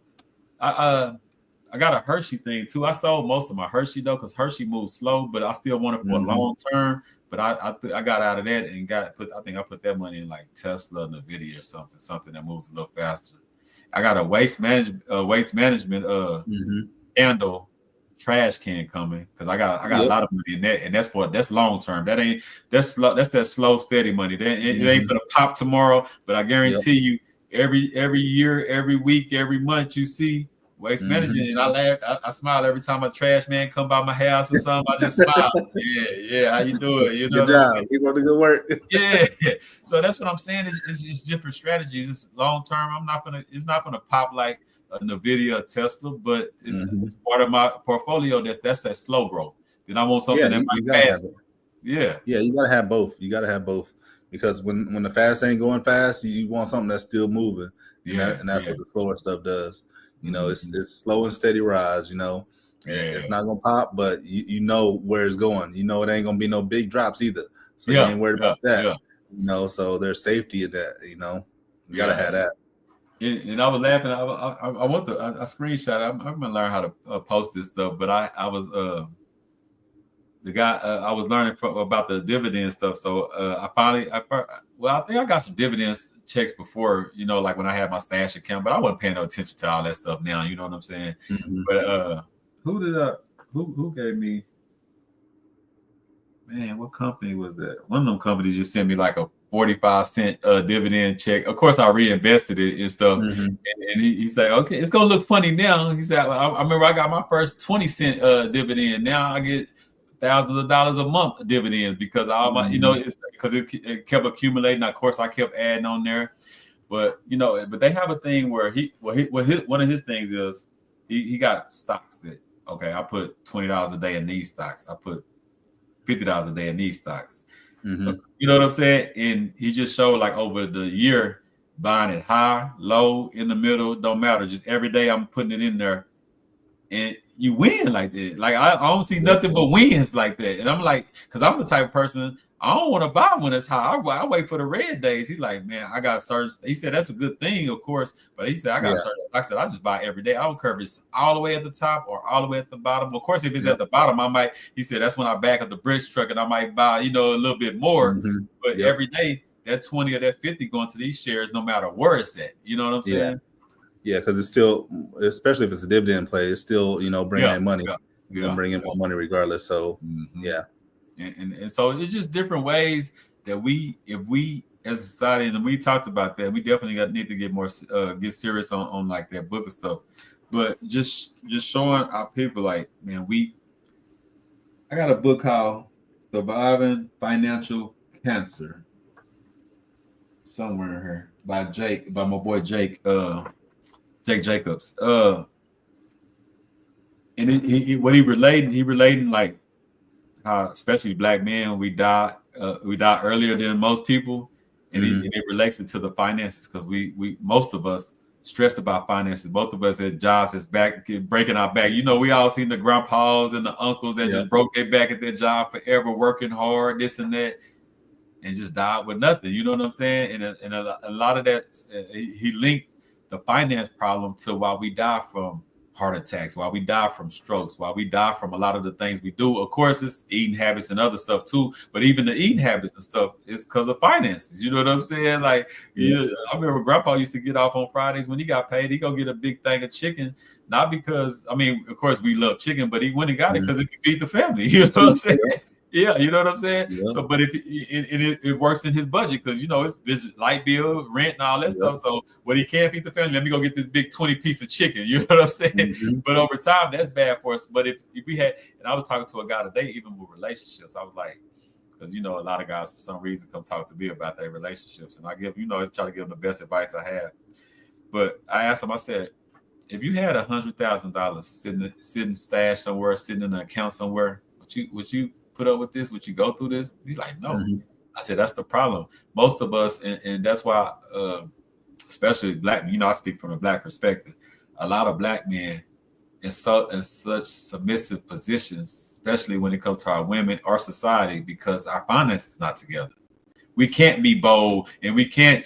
I got a Hershey thing too. I sold most of my Hershey though, because Hershey moves slow, but I still want it for a long term. But I got out of that and I think I put that money in like Tesla, Nvidia, or something that moves a little faster. I got a waste management handle trash can coming because I got a lot of money in that, and that's long term. That's that slow steady money. It ain't gonna pop tomorrow, but I guarantee you every year, every week, every month you see waste management, and I laugh, I smile every time a trash man come by my house or something. I just smile. Yeah, how you doing? You know Good job. Keep up the good work. Yeah. So that's what I'm saying. It's different strategies. It's long term. It's not gonna pop like a Nvidia or Tesla, but it's part of my portfolio. That's that slow growth. Then I want something that might fast. Yeah, you gotta have both. You gotta have both because when the fast ain't going fast, you want something that's still moving, and that's what the slower stuff does. It's slow and steady rise. It's not gonna pop, but you know where it's going. You know it ain't gonna be no big drops either, so you ain't worried about that. So there's safety in that. You gotta have that. And I was laughing. I want a screenshot. I'm gonna learn how to post this stuff. But I was the guy I was learning about the dividend stuff. So I think I got some dividends checks before. Like when I had my stash account, but I wasn't paying no attention to all that stuff now. You know what I'm saying? But who gave me? Man, what company was that? One of them companies just sent me like a 45-cent dividend check. Of course, I reinvested it and stuff. And he said, "Okay, it's gonna look funny now." He said, "I remember I got my first 20-cent dividend. Now I get thousands of dollars a month dividends because all my, it's because it kept accumulating. Of course, I kept adding on there, but they have a thing where one of his things is he got stocks that I put $20 a day in these stocks. I put $50 a day in these stocks. You know what I'm saying? And he just showed like over the year buying it high, low, in the middle, don't matter. Just every day I'm putting it in there, and you win like that. Like I don't see nothing but wins like that. And I'm like, because I'm the type of person I don't want to buy when it's high. I wait for the red days. He's like, man, I got certain. He said that's a good thing, of course, but he said I got certain stocks that I just buy every day. I don't care if it's all the way at the top or all the way at the bottom. Of course, if it's at the bottom, I might. He said that's when I back up the bricks truck and I might buy, a little bit more. But every day, that 20 or that 50 going to these shares, no matter where it's at. You know what I'm saying? Yeah, because it's still, especially if it's a dividend play, it's still bringing in money. You're gonna bring in more money regardless. So And so it's just different ways that if we as a society, and we talked about that, we definitely need to get more get serious on like that book and stuff. But just showing our people like, man, I got a book called Surviving Financial Cancer somewhere in here by my boy Jake Jacobs. And he relating like how especially black men we die earlier than most people, and it relates it to the finances because we most of us stress about finances. Both of us at jobs that's breaking our back. We all seen the grandpas and the uncles that just broke their back at their job forever, working hard, this and that, and just died with nothing. You know what I'm saying? And a lot of that he linked the finance problem to why we die from heart attacks, why we die from strokes, why we die from a lot of the things we do. Of course, it's eating habits and other stuff too, but even the eating habits and stuff is because of finances. You know what I'm saying? Like, Yeah. I remember Grandpa used to get off on Fridays when he got paid. He go get a big thing of chicken, not because I mean, of course, we love chicken, but he went and got it because it could feed the family. You know what I'm saying? Yeah, you know what I'm saying. Yeah. So, but if it works in his budget because it's light bill, rent, and all that stuff. So, when he can't feed the family, let me go get this big 20-piece of chicken. You know what I'm saying? But over time, that's bad for us. But if we had, and I was talking to a guy today, even with relationships, I was like, because a lot of guys for some reason come talk to me about their relationships, and I give I try to give them the best advice I have. But I asked him, I said, if you had $100,000 sitting stashed somewhere, sitting in an account somewhere, would you put up with this? Would you go through this? He's like, no. I said, that's the problem. Most of us, and that's why, especially black, I speak from a black perspective. A lot of black men in such submissive positions, especially when it comes to our women, our society, because our finances not together. We can't be bold, and we can't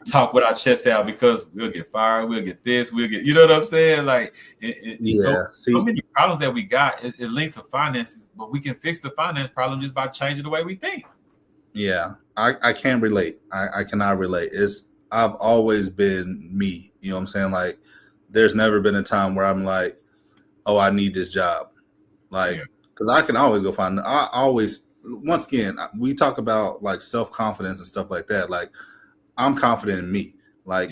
talk with our chest out because we'll get fired, we'll get this, we'll get, you know what I'm saying? Like, so many problems that we got is linked to finances, but we can fix the finance problem just by changing the way we think. Yeah, I can't relate. I cannot relate. I've always been me. You know what I'm saying? Like, there's never been a time where I'm like, oh, I need this job. Like, because I can always go find. I always. Once again, we talk about like self-confidence and stuff like that. Like, I'm confident in me. Like,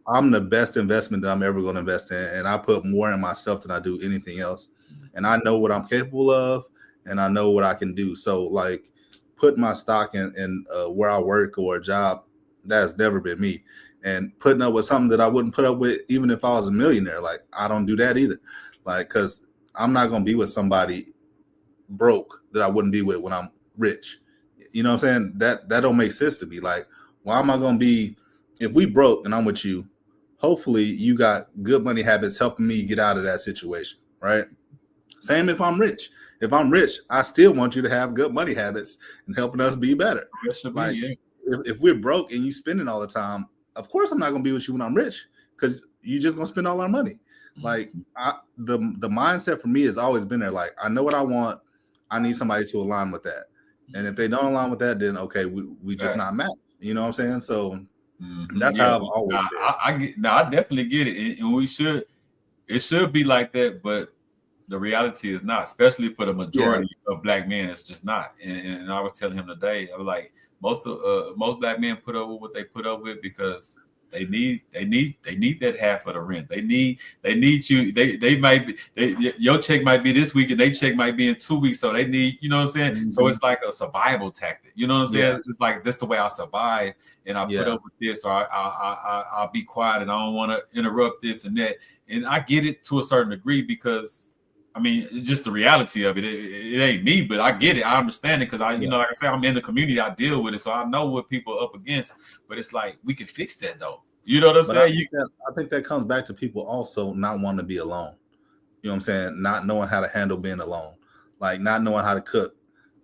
I'm the best investment that I'm ever going to invest in. And I put more in myself than I do anything else. And I know what I'm capable of, and I know what I can do. So, like, putting my stock in where I work or a job, that's never been me. And putting up with something that I wouldn't put up with even if I was a millionaire, like, I don't do that either. Like, because I'm not going to be with somebody broke that I wouldn't be with when I'm rich. You know what I'm saying? That don't make sense to me. Like, why am I going to be, if we broke and I'm with you, hopefully you got good money habits helping me get out of that situation, right? Same if I'm rich. If I'm rich, I still want you to have good money habits and helping us be better. Like, if we're broke and you spending all the time, of course I'm not going to be with you when I'm rich because you're just going to spend all our money. Like, the mindset for me has always been there. Like, I know what I want. I need somebody to align with that. And if they don't align with that, then okay, we just not match. You know what I'm saying? So that's how I've always been. I definitely get it, and it should be like that, but the reality is not, especially for the majority of black men. It's just not. And I was telling him today, I was like, most black men put up with what they put up with because they need that half of the rent. They need you. They might be, your check might be this week and their check might be in 2 weeks. So they need, you know what I'm saying? So it's like a survival tactic. You know what I'm saying? It's like, that's the way I survive, and I put up with this, or I'll be quiet and I don't want to interrupt this and that. And I get it to a certain degree because, I mean, just the reality of it. It ain't me, but I get it. I understand it because like I said, I'm in the community. I deal with it, so I know what people are up against. But it's like, we can fix that though. You know what I'm saying? I think that comes back to people also not wanting to be alone. You know what I'm saying? Not knowing how to handle being alone, like not knowing how to cook,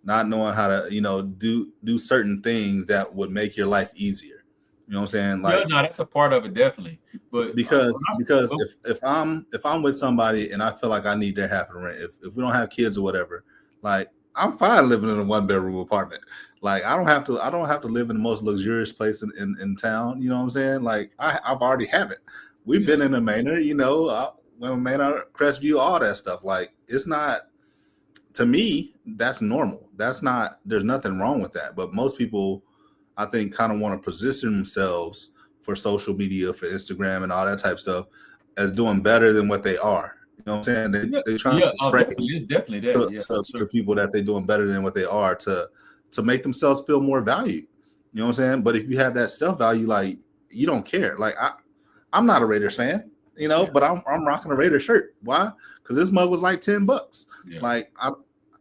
not knowing how to do certain things that would make your life easier. You know what I'm saying? Like, that's a part of it, definitely. But because if I'm with somebody and I feel like I need their half of the rent, if we don't have kids or whatever, like, I'm fine living in a 1-bedroom apartment. Like, I don't have to live in the most luxurious place in town. You know what I'm saying? Like, I've already have it. We've been in a Manor, Manor, Crestview, all that stuff. Like, it's not, to me, that's normal. There's nothing wrong with that. But most people, I think, kind of want to position themselves for social media, for Instagram and all that type of stuff as doing better than what they are. You know what I'm saying? They try to portray it's definitely that. to people that they're doing better than what they are to make themselves feel more valued. You know what I'm saying? But if you have that self-value, like, you don't care. Like, I'm not a Raiders fan, but I'm rocking a Raiders shirt. Why? Because this mug was like $10. Yeah. Like,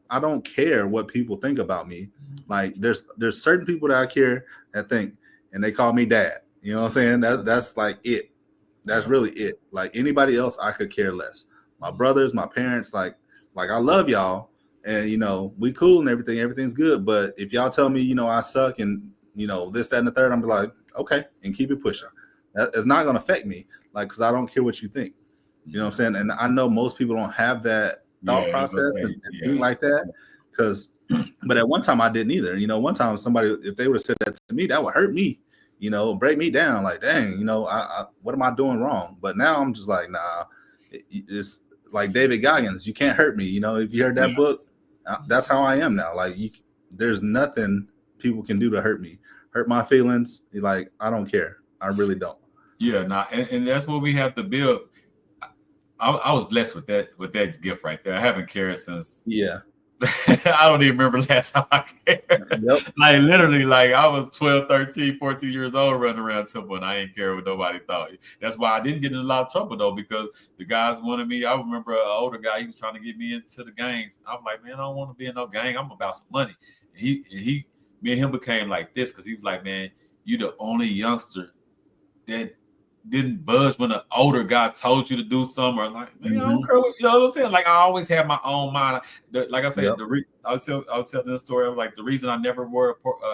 I don't care what people think about me. Like, there's certain people that I care that think, and they call me dad. You know what I'm saying? That's like it. That's really it. Like, anybody else, I could care less. My brothers, my parents, like I love y'all, and we cool and everything. Everything's good. But if y'all tell me, I suck and this, that, and the third, I'm like, okay, and keep it pushing. It's not gonna affect me, like, because I don't care what you think. You know what I'm saying? And I know most people don't have that Yeah, thought I was gonna process say, and think yeah. like that. Because, but at one time I didn't either. You know, one time somebody, if they would have said that to me, that would hurt me. You know, break me down. Like, dang, you know, what am I doing wrong? But now I'm just like, nah. It's like David Goggins. You can't hurt me. You know, if you heard that Yeah. book, that's how I am now. Like, there's nothing people can do to hurt me, hurt my feelings. Like, I don't care. I really don't. Yeah, nah, and that's what we have to build. I was blessed with that gift right there. I haven't cared since Yeah. I don't even remember last time I cared. Yep. Like literally, like I was 12, 13, 14 years old running around Temple and I ain't care what nobody thought. That's why I didn't get in a lot of trouble though, because the guys wanted me. I remember an older guy, he was trying to get me into the gangs. I'm like, man, I don't want to be in no gang. I'm about some money. And me and him became like this because he was like, man, you the only youngster that didn't budge when an older guy told you to do something, or like, man, I don't care. You know what I'm saying? Like I always had my own mind. Like I said, Yep. I was telling this story of like the reason I never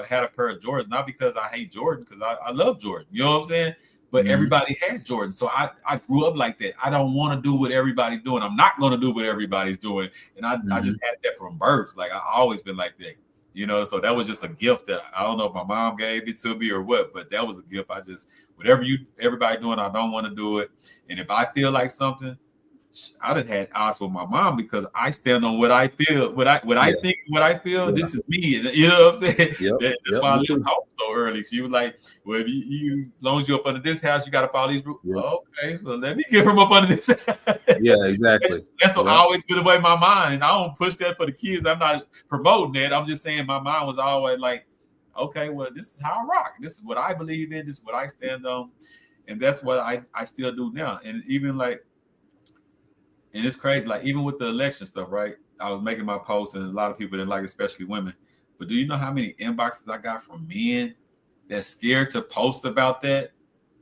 had a pair of Jordans, not because I hate Jordan, because I love Jordan. You know what I'm saying? But everybody had Jordan, so I grew up like that. I don't want to do what everybody's doing. I'm not going to do what everybody's doing, and I just had that from birth. Like I always been like that. You know, so that was just a gift that I don't know if my mom gave it to me or what, but that was a gift. I just everybody doing, I don't want to do it. And if I feel like something, I done had odds with my mom because I stand on what I feel, I think, what I feel. Yeah. This is me, and you know what I'm saying. Yep. That's why I left home so early. She was like, "Well, if you as long as you're up under this house, you got to follow these rules." Yep. Okay, so let me get from up under this. Yeah, exactly. That's what I always been away my mind, and I don't push that for the kids. I'm not promoting that. I'm just saying my mind was always like, okay, well, this is how I rock. This is what I believe in. This is what I stand on, and that's what I still do now. And even like. And it's crazy, like even with the election stuff, right? I was making my posts, and a lot of people didn't like it, especially women. But do you know how many inboxes I got from men that's scared to post about that,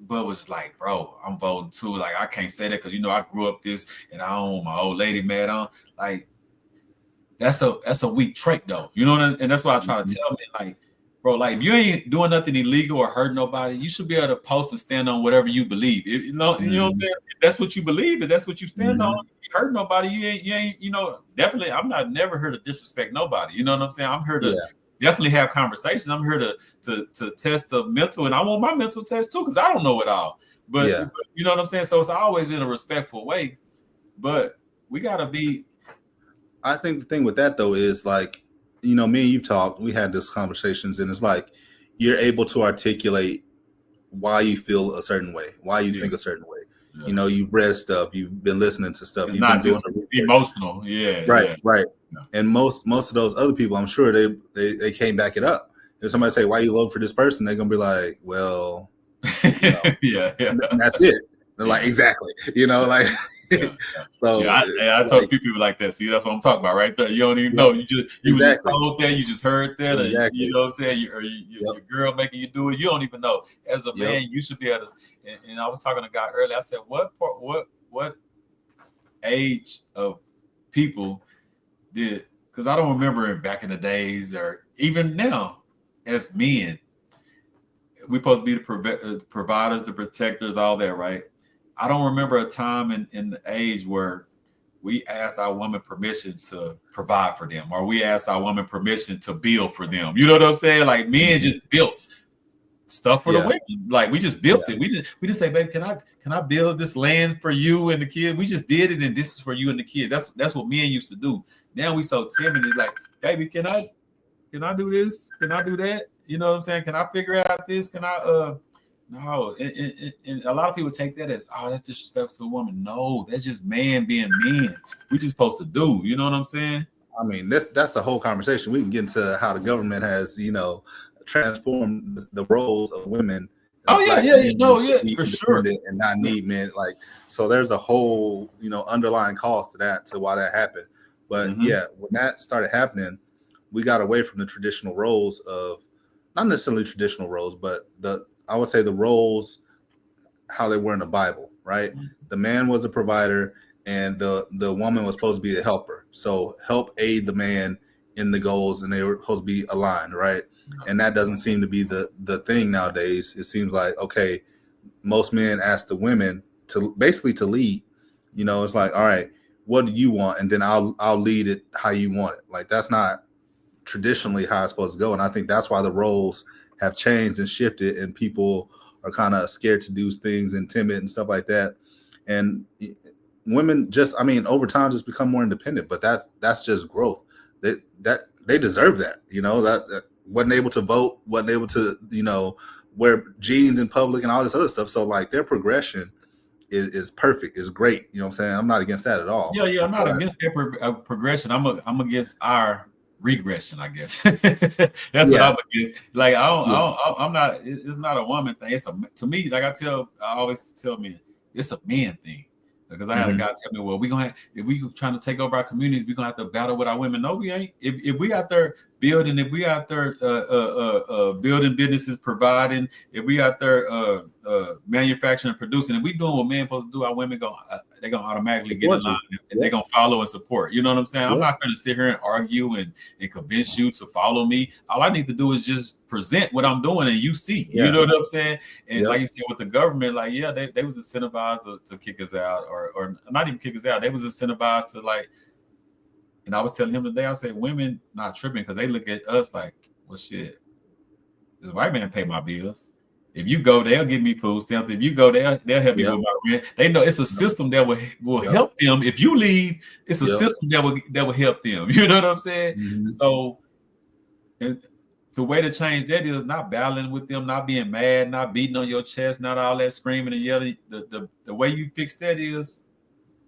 but was like, bro, I'm voting too. Like I can't say that because I grew up this, and I don't want my old lady mad on. Like that's a weak trait though. You know what I mean? And that's why I try to tell men, like, bro, like if you ain't doing nothing illegal or hurting nobody, you should be able to post and stand on whatever you believe. You know what I'm saying? If that's what you believe, if that's what you stand on, you hurt nobody, you ain't, definitely I'm not never here to disrespect nobody. You know what I'm saying? I'm here to definitely have conversations. I'm here to test the mental, and I want my mental test too, because I don't know it all. But you know what I'm saying? So it's always in a respectful way. But we gotta be. I think the thing with that though is like, me and you've talked, we had these conversations, and it's like you're able to articulate why you feel a certain way, why you think a certain way. Yeah. You've read stuff, you've been listening to stuff, it's you've not been just emotional. Right. Yeah. And most of those other people, I'm sure they can't back it up. If somebody say, why you voting for this person, they're gonna be like, well, that's it. They're like, exactly. Like So I told people like that. See, that's what I'm talking about right there. You don't even know. You was just told that. You just heard that. Exactly. You know what I'm saying? Your girl making you do it. You don't even know. As a man, you should be able to. And I was talking to a guy earlier. I said, what age of people did? Because I don't remember back in the days or even now, as men, we're supposed to be the providers, the protectors, all that, right? I don't remember a time in the age where we asked our woman permission to provide for them, or we asked our woman permission to build for them. You know what I'm saying? Like men just built stuff for the women. Like we just built it. We didn't say, babe, can I build this land for you and the kids? We just did it, and this is for you and the kids. That's what men used to do. Now we so timid. It's like, baby, can I do this? Can I do that? You know what I'm saying? Can I figure out this? Can I No, and a lot of people take that as, oh, that's disrespectful to a woman. No, that's just man being men. We just supposed to do. You know what I'm saying? I mean, that's a whole conversation. We can get into how the government has, transformed the roles of women. Oh for sure, and not need men. Like, so there's a whole, underlying cause to that, to why that happened. But when that started happening, we got away from the traditional roles of, not necessarily traditional roles, but I would say the roles, how they were in the Bible, right? The man was the provider, and the woman was supposed to be the helper. So help aid the man in the goals, and they were supposed to be aligned, right? And that doesn't seem to be the thing nowadays. It seems like, okay, most men ask the women to basically to lead, You know, it's like, all right, what do you want? And then I'll lead it how you want it. Like that's not traditionally how it's supposed to go. And I think that's why the roles have changed and shifted, and people are kind of scared to do things and timid and stuff like that. And women just, I mean, over time just become more independent. But that's just growth. That they deserve that. You know, that wasn't able to vote, wasn't able to, you know, wear jeans in public and all this other stuff. So like their progression is perfect, is great. You know what I'm saying? I'm not against that at all. Yeah, I'm not But against their progression. I'm against our regression, I guess. That's what yeah, I'm against. Like yeah, I'm not. It's not a woman thing. It's a to me. Like I always tell men, it's a man thing. Because I had a hmm guy tell me, well, we gonna have, if we trying to take over our communities, we gonna have to battle with our women. No, we ain't. If we out there building, if we out there building businesses, providing, if we out there manufacturing and producing, if we doing what men supposed to do, our women they're gonna automatically get in support line you. and they're Yep, gonna follow and support. You know what I'm saying? I'm yep, not gonna sit here and argue and convince you to follow me. All I need to do is just present what I'm doing and you see. You yeah, know what I'm saying? And yep, like you said, with the government, like, yeah, they was incentivized to kick us out or not even kick us out. They was incentivized to like, and I was telling him today, I said, women not tripping because they look at us like, well, shit, the white man pay my bills. If you go, they'll give me food stamps. If you go, they'll help me yep, with my rent. They know it's a yep, system that will yep, help them. If you leave, it's a yep. system that will help them. You know what I'm saying? hmm So, and the way to change that is not battling with them, not being mad, not beating on your chest, not all that screaming and yelling. The way you fix that is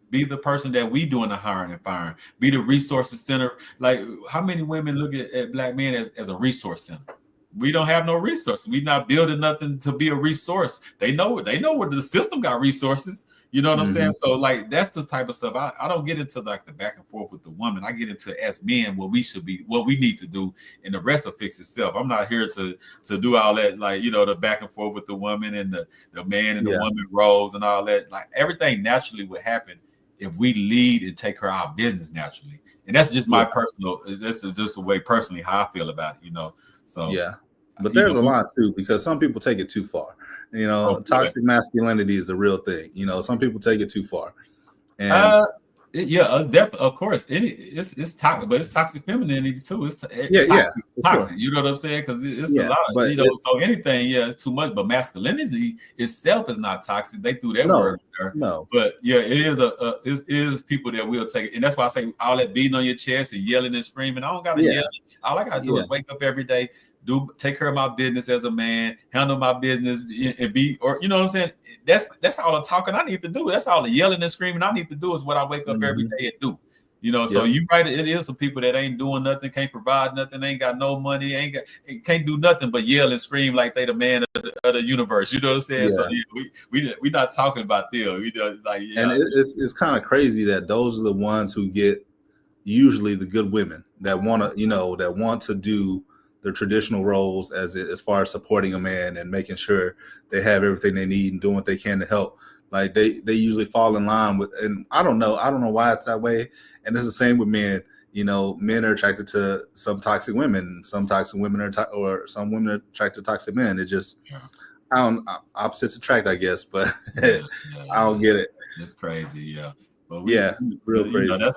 be the person that we doing the hiring and firing. Be the resources center. Like how many women look at black men as a resource center? We don't have no resources. We not building nothing to be a resource. They know where the system got resources. You know what I'm saying? hmm So like that's the type of stuff. I don't get into like the back and forth with the woman. I get into as men what we should be, what we need to do, and the rest will fix itself. I'm not here to do all that, like, you know, the back and forth with the woman and the man and the Yeah, woman roles and all that. Like everything naturally would happen if we lead and take care of our business naturally. And that's just my yeah, personal, this is just a way personally how I feel about it, you know. So, yeah. But you there's know, a lot too, because some people take it too far. You oh, know, yeah. toxic masculinity is a real thing. You know, some people take it too far. And Uh, yeah, of course, it's toxic, but it's toxic femininity too. It's yeah, yeah, for sure. toxic. You know what I'm saying? Because it's a Yeah, lot of, but you know. it So anything, yeah, it's too much. But masculinity itself is not toxic. They threw that word no, in there. no. But yeah, it is it is people that will take it, and that's why I say all that beating on your chest and yelling and screaming. I don't gotta Yeah, yell. All I gotta do yeah, is wake up every day, take care of my business as a man, handle my business, and be, or you know what I'm saying. That's all the talking I need to do. That's all the yelling and screaming I need to do is what I wake up every hmm day and do. You know, so yep, you right. It is some people that ain't doing nothing, can't provide nothing, ain't got no money, can't do nothing but yell and scream like they the man of the universe. You know what I'm saying? So yeah. yeah, we not talking about them. We just, like, And yeah, it's kind of crazy that those are the ones who get usually the good women that want to, you know, that want to do their traditional roles as far as supporting a man and making sure they have everything they need and doing what they can to help. Like they usually fall in line with, and I don't know why it's that way. And it's the same with men. You know, men are attracted to some toxic women, some toxic women or some women are attracted to toxic men. It just, yeah, I don't, opposites attract, I guess, but yeah, I yeah. don't get it. It's crazy, yeah. But Yeah, real you know, crazy.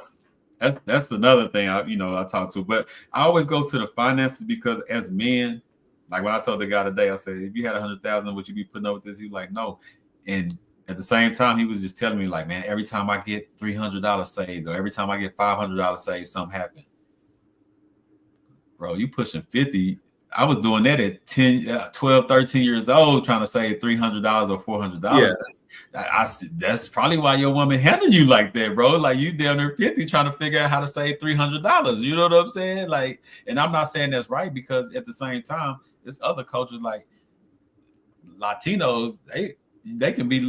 that's another thing I talk to. But I always go to the finances because as men, like when I told the guy today, I said, if you had 100,000, would you be putting up with this? He was like, no. And at the same time, he was just telling me like, man, every time I get $300 saved or every time I get $500 saved, something happened. Bro, you pushing 50. I was doing that at 10, 12, 13 years old, trying to save $300 or Yeah, $400. That's probably why your woman handled you like that, bro. Like you down there 50 trying to figure out how to save $300. You know what I'm saying? Like, and I'm not saying that's right because at the same time, there's other cultures like Latinos, they can be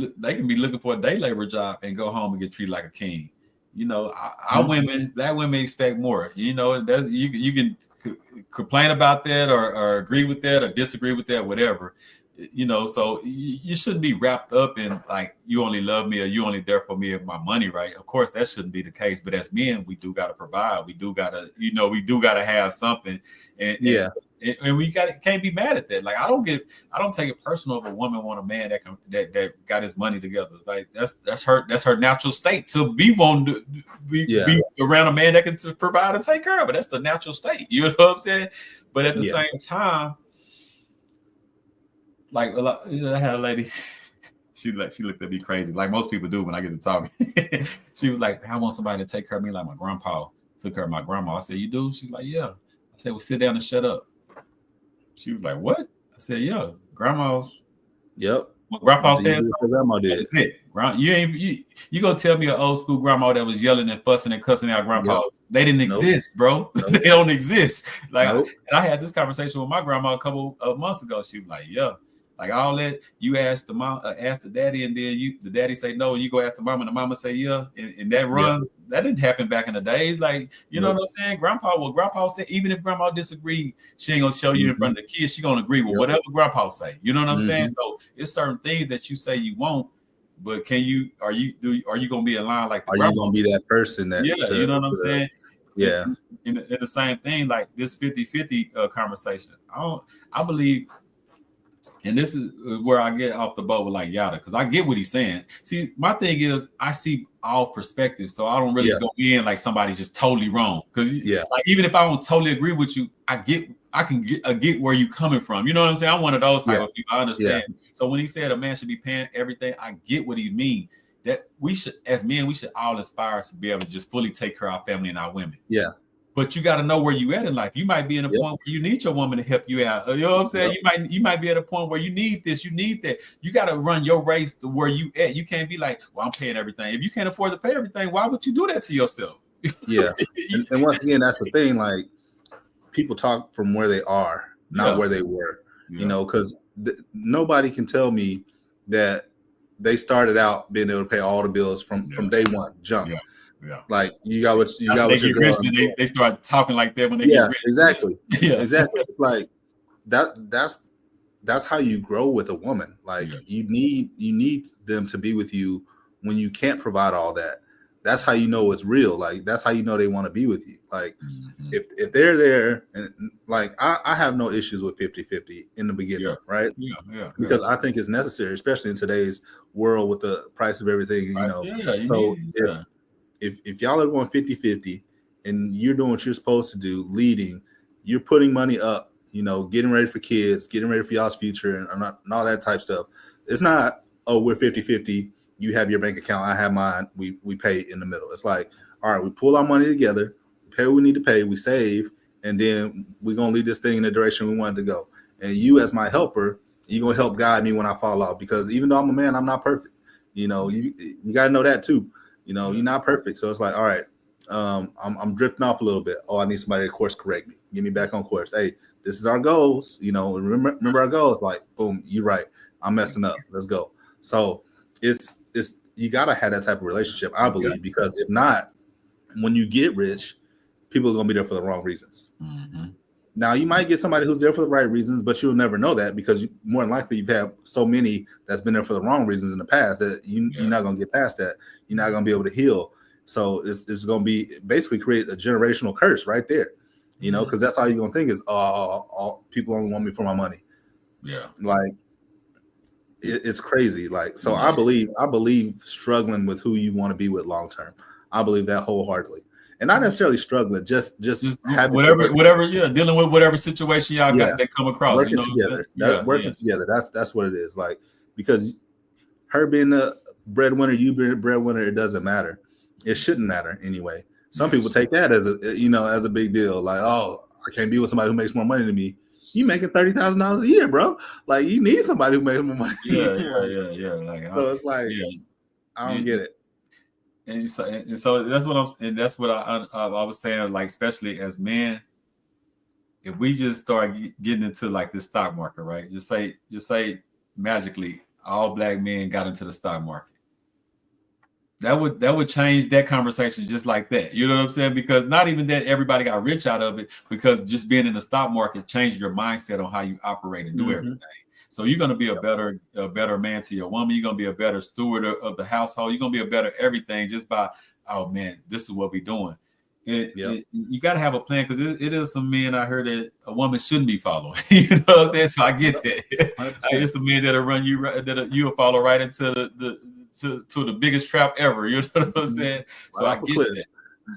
looking for a day labor job and go home and get treated like a king. You know, our mhm. women, black women expect more. You know, that you can complain about that or agree with that or disagree with that, whatever. You know, so you shouldn't be wrapped up in like you only love me or you only there for me if my money right. Of course, that shouldn't be the case. But as men, we do got to provide. We do got to, we do got to have something. And Yeah, And we can't be mad at that. Like I don't take it personal if a woman want a man that got his money together. Like that's her natural state to be wanting to be around a man that can provide and take care of it. That's the natural state. You know what I'm saying? But at the same time, like I had a lady. She looked at me crazy, like most people do when I get to talking. She was like, "I want somebody to take care of me like my grandpa took care of my grandma." I said, "You do?" She's like, "Yeah." I said, "Well, sit down and shut up." She was like, "What?" I said, "Yeah, grandma's." Yep. What grandpa said. Grandma did. That's it. You gonna tell me an old school grandma that was yelling and fussing and cussing out grandpas? Yep. They didn't exist, bro. Nope. They don't exist. Like, and I had this conversation with my grandma a couple of months ago. She was like, "Yeah." Like all that, you ask the mom, ask the daddy, and then the daddy say no, and you go ask the mom, and the mama say yeah, and that runs. That didn't happen back in the days. Like you know what I'm saying? Grandpa said, even if grandma disagreed, she ain't gonna show you in front of the kids. She gonna agree with whatever grandpa say. You know what I'm saying? So it's certain things that you say you won't, but are you gonna be in line like the grandpa? You gonna be that person that? Yeah, you know what I'm saying? Yeah. In the same thing, like this 50-50 conversation. I believe. And this is where I get off the boat with like Yada, because I get what he's saying. See, my thing is I see all perspectives, so I don't really go in like somebody's just totally wrong. Because like even if I don't totally agree with you, I can get where you coming from. You know what I'm saying? I'm one of those type of people. I understand. So when he said a man should be paying everything, I get what he means. That we should, as men, we should all aspire to be able to just fully take care of our family and our women. Yeah. But you got to know where you at in life. You might be in a point where you need your woman to help you out. You know what I'm saying? You might be at a point where you need this, you need that. You got to run your race to where you at. You can't be like, well, I'm paying everything. If you can't afford to pay everything, why would you do that to yourself? Yeah. And once again, that's the thing. Like people talk from where they are, not where they were. You know, because nobody can tell me that they started out being able to pay all the bills from day one, jump. Yeah, like you got what you're doing. They start talking like that when they get rich. Exactly. Exactly. It's like that's how you grow with a woman. Like you need them to be with you when you can't provide all that. That's how you know it's real. Like that's how you know they want to be with you. Like if they're there, and like I have no issues with 50-50 in the beginning, right? Yeah. Because I think it's necessary, especially in today's world with the price of everything. You know, if y'all are going 50-50 and you're doing what you're supposed to do, leading, you're putting money up, you know, getting ready for kids, getting ready for y'all's future and all that type stuff. It's not, oh, we're 50-50. You have your bank account, I have mine. We pay in the middle. It's like, all right, we pull our money together, pay what we need to pay, we save, and then we're going to lead this thing in the direction we want it to go. And you as my helper, you're going to help guide me when I fall off, because even though I'm a man, I'm not perfect. You know, you got to know that too. You know, you're not perfect. So it's like, all right, I'm drifting off a little bit. Oh, I need somebody to course correct me. Get me back on course. Hey, this is our goals. You know, remember our goals. Like, boom, you're right. I'm messing up. Let's go. So it's you got to have that type of relationship, I believe, because if not, when you get rich, people are going to be there for the wrong reasons. Mm-hmm. Now, you might get somebody who's there for the right reasons, but you'll never know that because more than likely you've had so many that's been there for the wrong reasons in the past that you're not going to get past that. You're not going to be able to heal. So it's going to be basically create a generational curse right there, you know, because that's all you're going to think is, oh, people only want me for my money. Yeah. Like it's crazy. Like, so I believe struggling with who you want to be with long term. I believe that wholeheartedly. And not necessarily struggling, just having whatever, dealing with whatever situation y'all got that come across. Working together. Working together. That's what it is. Like, because her being a breadwinner, you being a breadwinner, it doesn't matter. It shouldn't matter anyway. Some people take that as a big deal. Like, oh, I can't be with somebody who makes more money than me. You making $30,000 a year, bro. Like, you need somebody who makes more money. Yeah. Like, so it's like, I don't get it. And so that's what I was saying, like, especially as men, if we just start getting into like this stock market, right? Just say magically all black men got into the stock market. That would change that conversation just like that. You know what I'm saying? Because not even that everybody got rich out of it, because just being in the stock market changed your mindset on how you operate and do everything. So you're going to be a better man to your woman. You're going to be a better steward of the household. You're going to be a better everything just by, oh man, this is what we're doing. You got to have a plan because it is some men I heard that a woman shouldn't be following. You know what I'm saying? So I get that. It's some men that'll run you that you'll follow right into to the biggest trap ever. You know what I'm saying? So I get that.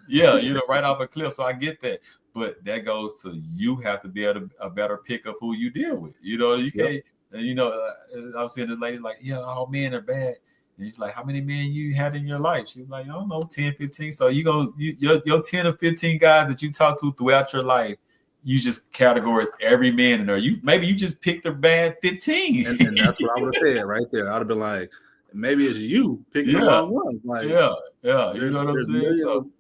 Yeah, right off a cliff. So I get that. But that goes to you have to be able to a better pick up who you deal with. You can't. I was seeing this lady like, yeah, all men are bad. And he's like, how many men you had in your life? She was like, I don't know, 10, 15. So your 10 or 15 guys that you talk to throughout your life, you just categorize every man in there. Maybe you just picked a bad 15. And that's what I would have said right there. I'd have been like, maybe it's you picking the wrong ones. Like, you know what I'm saying?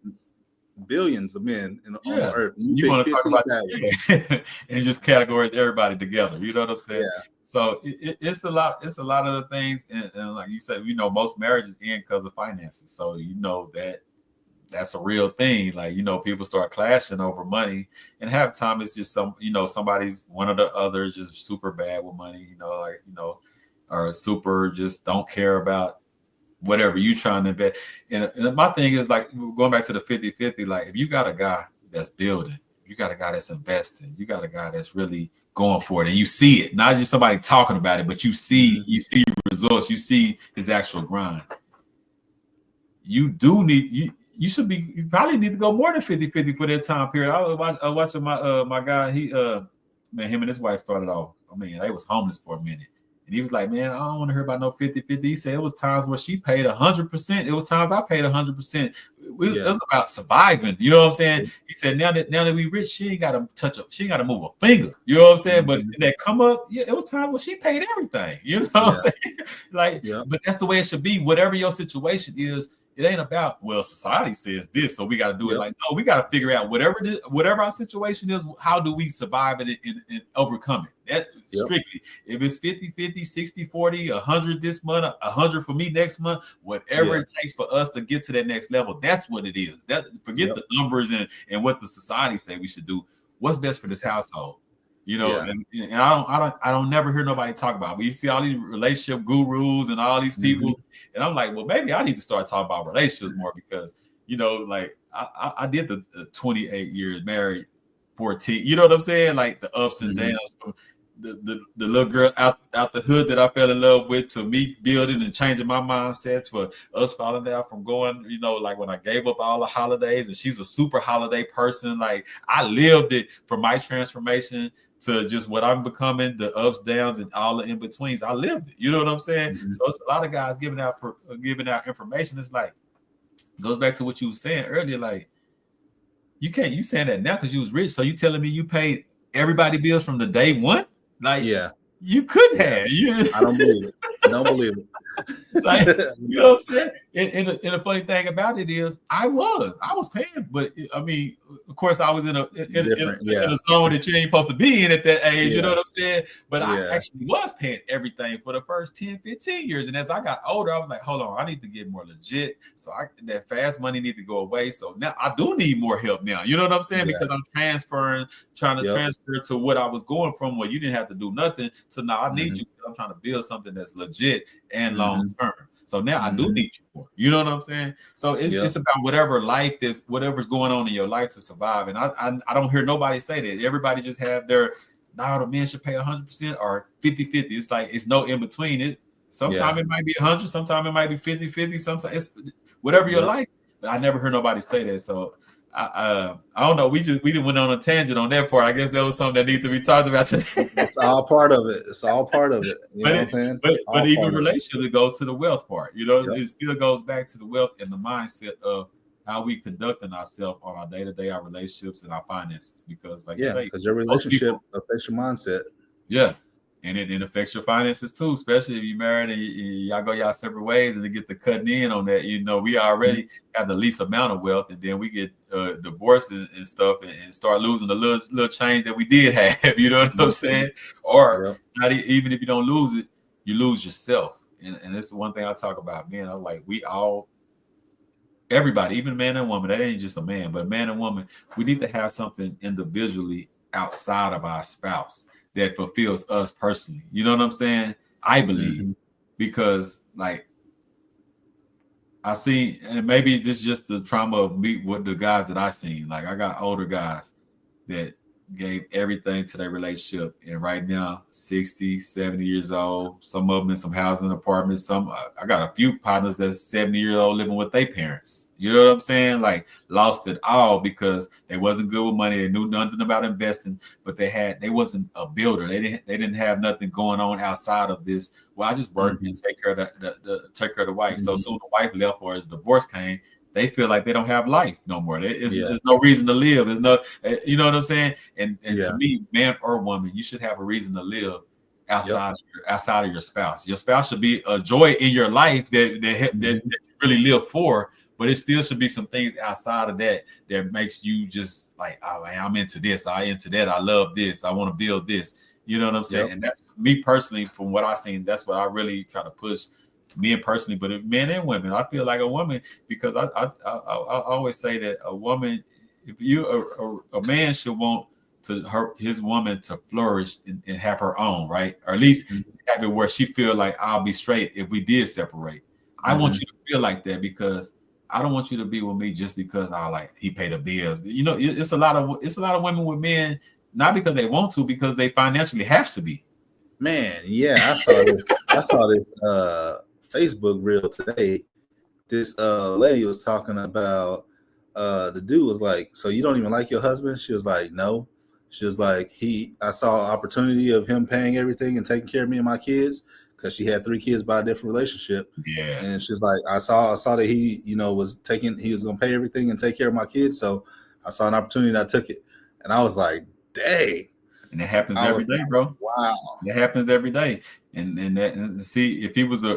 Billions of men on the earth. You want to talk about that and just categorize everybody together. You know what I'm saying? Yeah. So it's a lot. It's a lot of the things, and like you said, most marriages end because of finances. So that's a real thing. Like people start clashing over money, and half the time it's just somebody's one or the other just super bad with money. Or super just don't care about whatever you trying to invest. And my thing is like going back to the 50-50, like if you got a guy that's building, you got a guy that's investing, you got a guy that's really going for it, and you see it, not just somebody talking about it, but you see results, you see his actual grind. You probably need to go more than 50-50 for that time period. I was watching my guy, him and his wife started off, they was homeless for a minute. And he was like, man, I don't want to hear about no 50-50. He said it was times where she paid 100%. It was times I paid 100%. It was about surviving. You know what I'm saying? He said, now that we rich, she ain't got to touch up. She ain't got to move a finger. You know what I'm saying? But that come up, it was times where she paid everything. You know what I'm saying? But that's the way it should be. Whatever your situation is, it ain't about, well, society says this, so we got to do it. Like, no, we got to figure out whatever our situation is, how do we survive it and overcome it? That strictly. If it's 50-50, 60-40, 100 this month, 100 for me next month, whatever it takes for us to get to that next level, that's what it is. Forget the numbers and what the society say we should do. What's best for this household? And I don't never hear nobody talk about it. But you see all these relationship gurus and all these people, and I'm like, well, maybe I need to start talking about relationships more because, like I did the 28 years married, 14. You know what I'm saying? Like the ups and downs from the little girl out the hood that I fell in love with to me building and changing my mindset for us falling down from going, like when I gave up all the holidays and she's a super holiday person. Like I lived it from my transformation to just what I'm becoming, the ups, downs, and all the in-betweens. I lived it. You know what I'm saying? So it's a lot of guys giving out information. It's like, goes back to what you were saying earlier. Like, you saying that now because you was rich. So you telling me you paid everybody bills from the day one? Like, you couldn't have. I don't believe it. I don't believe it. Like, you know what I'm saying? And the funny thing about it is I was paying, but of course I was in a zone that you ain't supposed to be in at that age, you know what I'm saying? But I actually was paying everything for the first 10, 15 years. And as I got older, I was like, hold on, I need to get more legit. So that fast money need to go away. So now I do need more help now. You know what I'm saying? Because I'm trying to transfer to what I was going from where you didn't have to do nothing to now I need you. I'm trying to build something that's legit and long term. So now I do need you more. You know what I'm saying? So it's about whatever's going on in your life to survive. And I don't hear nobody say that. Everybody just have the men should pay 100% or 50-50. It's like it's no in between it. Sometimes it might be 100, sometimes it might be 50-50, sometimes it's whatever your life. But I never heard nobody say that. So I don't know. We didn't went on a tangent on that part. I guess that was something that needs to be talked about today. It's all part of it. It's all part of it. You know what I'm saying? But even relationship, it goes to the wealth part. It still goes back to the wealth and the mindset of how we conducting ourselves on our day-to-day, our relationships and our finances. Because like you say, because your relationship affects your mindset. Yeah. And it affects your finances too, especially if you're married and y'all go y'all separate ways and they get to cutting in on that. We already have the least amount of wealth, and then we get divorced and stuff and start losing the little change that we did have. You know what I'm saying? Or not even if you don't lose it, you lose yourself. And this is one thing I talk about, man. I'm like, everybody, even man and woman, that ain't just a man, but man and woman, we need to have something individually outside of our spouse that fulfills us personally. You know what I'm saying? I believe because like I see, and maybe this is just the trauma of me with the guys that I seen. Like I got older guys that gave everything to their relationship, and right now 60, 70 years old, some of them in some housing apartments. Some I got a few partners that's 70 years old living with their parents. You know what I'm saying? Like lost it all because they wasn't good with money. They knew nothing about investing, but they wasn't a builder. They didn't have nothing going on outside of this. Well, I just work and take care of take care of the wife. So soon the wife left or his divorce came, they feel like they don't have life no more. There's no reason to live. There's no, you know what I'm saying? And to Yeah. me, man or woman, you should have a reason to live Yep. outside of your spouse. Your spouse should be a joy in your life that you really live for. But it still should be some things outside of that that makes you just like, oh, man, I'm into this, I into that, I love this, I want to build this. You know what I'm saying? Yep. And that's me personally, from what I've seen, that's what I really try to push men personally, but if men and women, I feel like a woman because I always say that a woman, if you a man should want to his woman to flourish and have her own, right? Or at least have it where she feel like I'll be straight if we did separate. I want you to feel like that because I don't want you to be with me just because I like he paid the bills. You know, it's a lot of women with men not because they want to, because they financially have to be. Man, yeah, I saw this. I saw this Facebook reel today. This lady was talking about the dude was like, "So you don't even like your husband?" She was like, "No." She was like, I saw an opportunity of him paying everything and taking care of me and my kids because she had 3 kids by a different relationship. Yeah. And she's like, I saw that he, he was gonna pay everything and take care of my kids. So I saw an opportunity and I took it. And I was like, dang. And it happens I every was day, like, bro. wow. It happens every day. And see, if he was a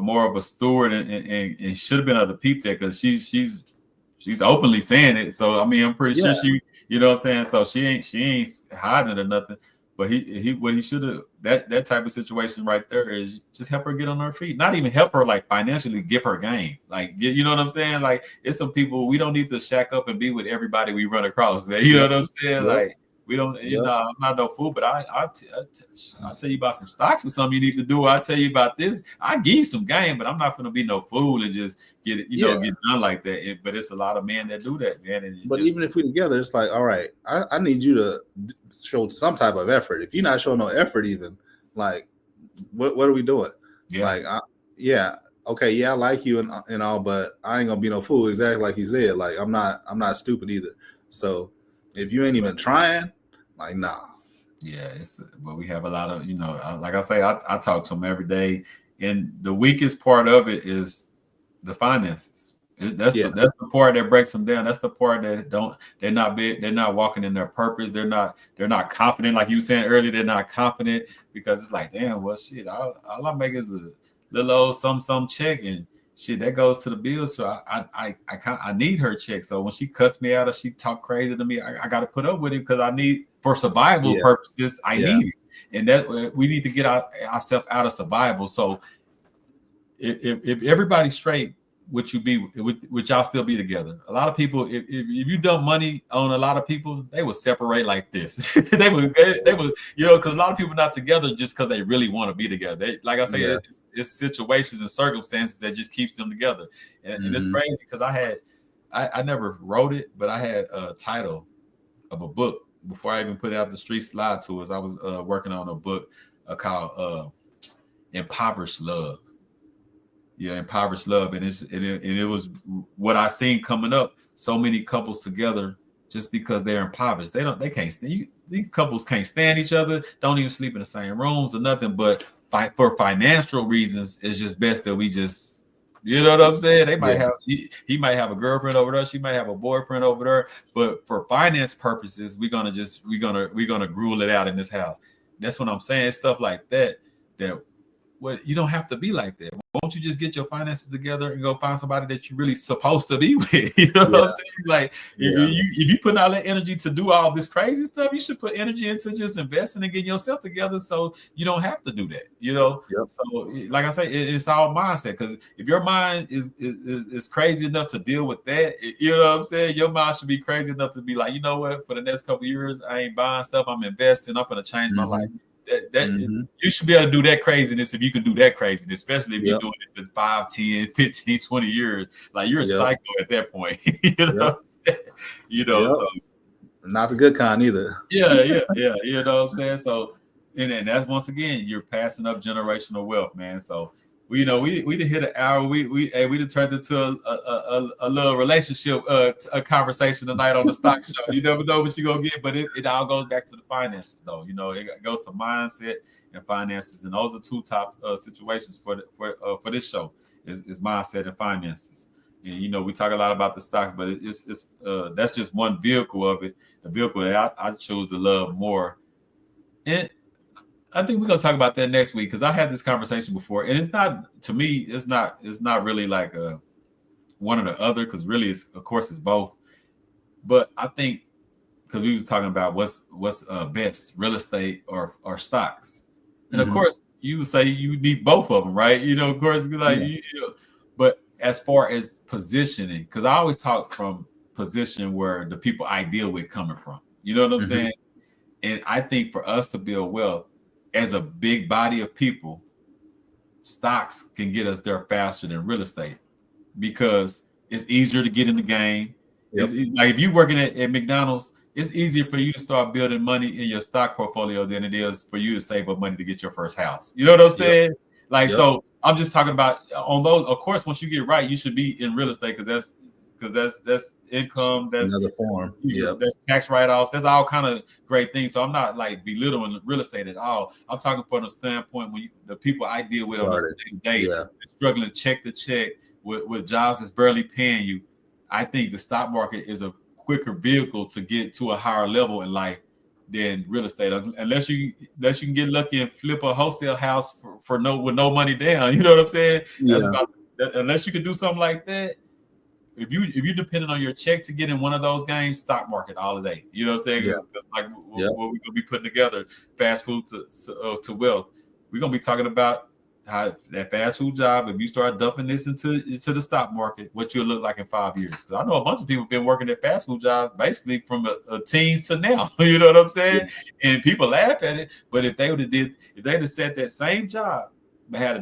more of a steward and should have been able to peep that because she's openly saying it. So I mean, I'm pretty sure Yeah. she, you know what I'm saying. So she ain't hiding it or nothing. But he what he should have, that type of situation right there is just help her get on her feet. Not even help her like financially, give her game. Like you know what I'm saying. Like it's some people we don't need to shack up and be with everybody we run across, man. You know what I'm saying. Yep. Like we don't, you know, I'm not no fool, but I'll tell you about some stocks or something you need to do. I'll tell you about this. I give you some game, but I'm not going to be no fool and just get it, get done like that. But it's a lot of men that do that, man. And but even if we together, it's like, all right, I need you to show some type of effort. If you're not showing no effort, even like, what are we doing? Yeah. Like, okay, yeah, I like you and all, but I ain't gonna be no fool. Exactly like he said. Like, I'm not stupid either. So if you ain't even trying, like, nah. Yeah, but we have a lot of, like I say, I talk to them every day, and the weakest part of it is the finances. That's the part that breaks them down. That's the part that they're not walking in their purpose. They're not confident, like you were saying earlier. They're not confident because it's like, damn, well, shit, all I make is a little old some check, and shit that goes to the bills. So I need her check. So when she cussed me out or she talked crazy to me, I got to put up with it because I need, for survival purposes, I need it, and that we need to get ourselves out of survival. So if everybody's straight, would y'all still be together? A lot of people, if you dump money on a lot of people, they would separate like this. they would, because a lot of people not together just because they really want to be together. Like I say, it's situations and circumstances that just keeps them together. And it's crazy because I never wrote it, but I had a title of a book before I even put out the street slide to us. I was working on a book called Impoverished Love. Yeah, impoverished love, and it was what I seen coming up. So many couples together just because they're impoverished. They can't stand. These couples can't stand each other. Don't even sleep in the same rooms or nothing. But for financial reasons, it's just best that we just, you know what I'm saying. They might have he might have a girlfriend over there. She might have a boyfriend over there. But for finance purposes, we're gonna gruel it out in this house. That's what I'm saying. Stuff like that. Well, you don't have to be like that. Won't you just get your finances together and go find somebody that you're really supposed to be with? You know what I'm saying? Like, if you put all that energy to do all this crazy stuff, you should put energy into just investing and getting yourself together so you don't have to do that, you know? So, like I say, it's all mindset, because if your mind is crazy enough to deal with that, you know what I'm saying? Your mind should be crazy enough to be like, you know what? For the next couple of years, I ain't buying stuff. I'm investing. I'm going to change my life. that Mm-hmm. you should be able to do that craziness if you can do that craziness, especially if you're Yep. doing it for 5, 10, 15, 20 years. Like you're a Yep. psycho at that point. you Yep. know, you know. Yep. So Not the good kind either. yeah. You know what I'm saying? So, and that's once again, you're passing up generational wealth, man. So, we did hit an hour. We done turned into a little relationship, a conversation tonight on the stock show. You never know what you're gonna get, but it all goes back to the finances, though. It goes to mindset and finances, and those are two top situations for this show is mindset and finances. And we talk a lot about the stocks, but it's that's just one vehicle of it. The vehicle that I choose to love more. And I think we're gonna talk about that next week because I had this conversation before, and it's not to me, it's not really like one or the other because really, of course, it's both. But I think because we was talking about what's best, real estate or stocks, and of Mm-hmm. course, you would say you need both of them, right? Of course, like Yeah. but as far as positioning, because I always talk from position where the people I deal with coming from. You know what I'm Mm-hmm. saying? And I think for us to build wealth as a big body of people, stocks can get us there faster than real estate because it's easier to get in the game. Yep. Like if you're working at McDonald's, it's easier for you to start building money in your stock portfolio than it is for you to save up money to get your first house. You know what I'm Yep. saying? Like, Yep. so I'm just talking about on those. Of course, once you get right, you should be in real estate because that's income, Another form. Yep. that's tax write-offs, that's all kind of great things. So I'm not like belittling real estate at all. I'm talking from the standpoint when the people I deal with on a Started. day Yeah. struggling check to check with jobs that's barely paying you. I think the stock market is a quicker vehicle to get to a higher level in life than real estate, unless you can get lucky and flip a wholesale house for no with no money down. You know what I'm saying? That's Yeah. about unless you can do something like that. If you depending on your check to get in one of those games, stock market all day. You know what I'm saying? Yeah. Because like Yep. what we're gonna be putting together, fast food to wealth. We're gonna be talking about how that fast food job. If you start dumping this into the stock market, what you'll look like in 5 years. Because I know a bunch of people have been working at fast food jobs basically from a teens to now. You know what I'm saying? Yeah. And people laugh at it, but if they'd have set that same job, but had a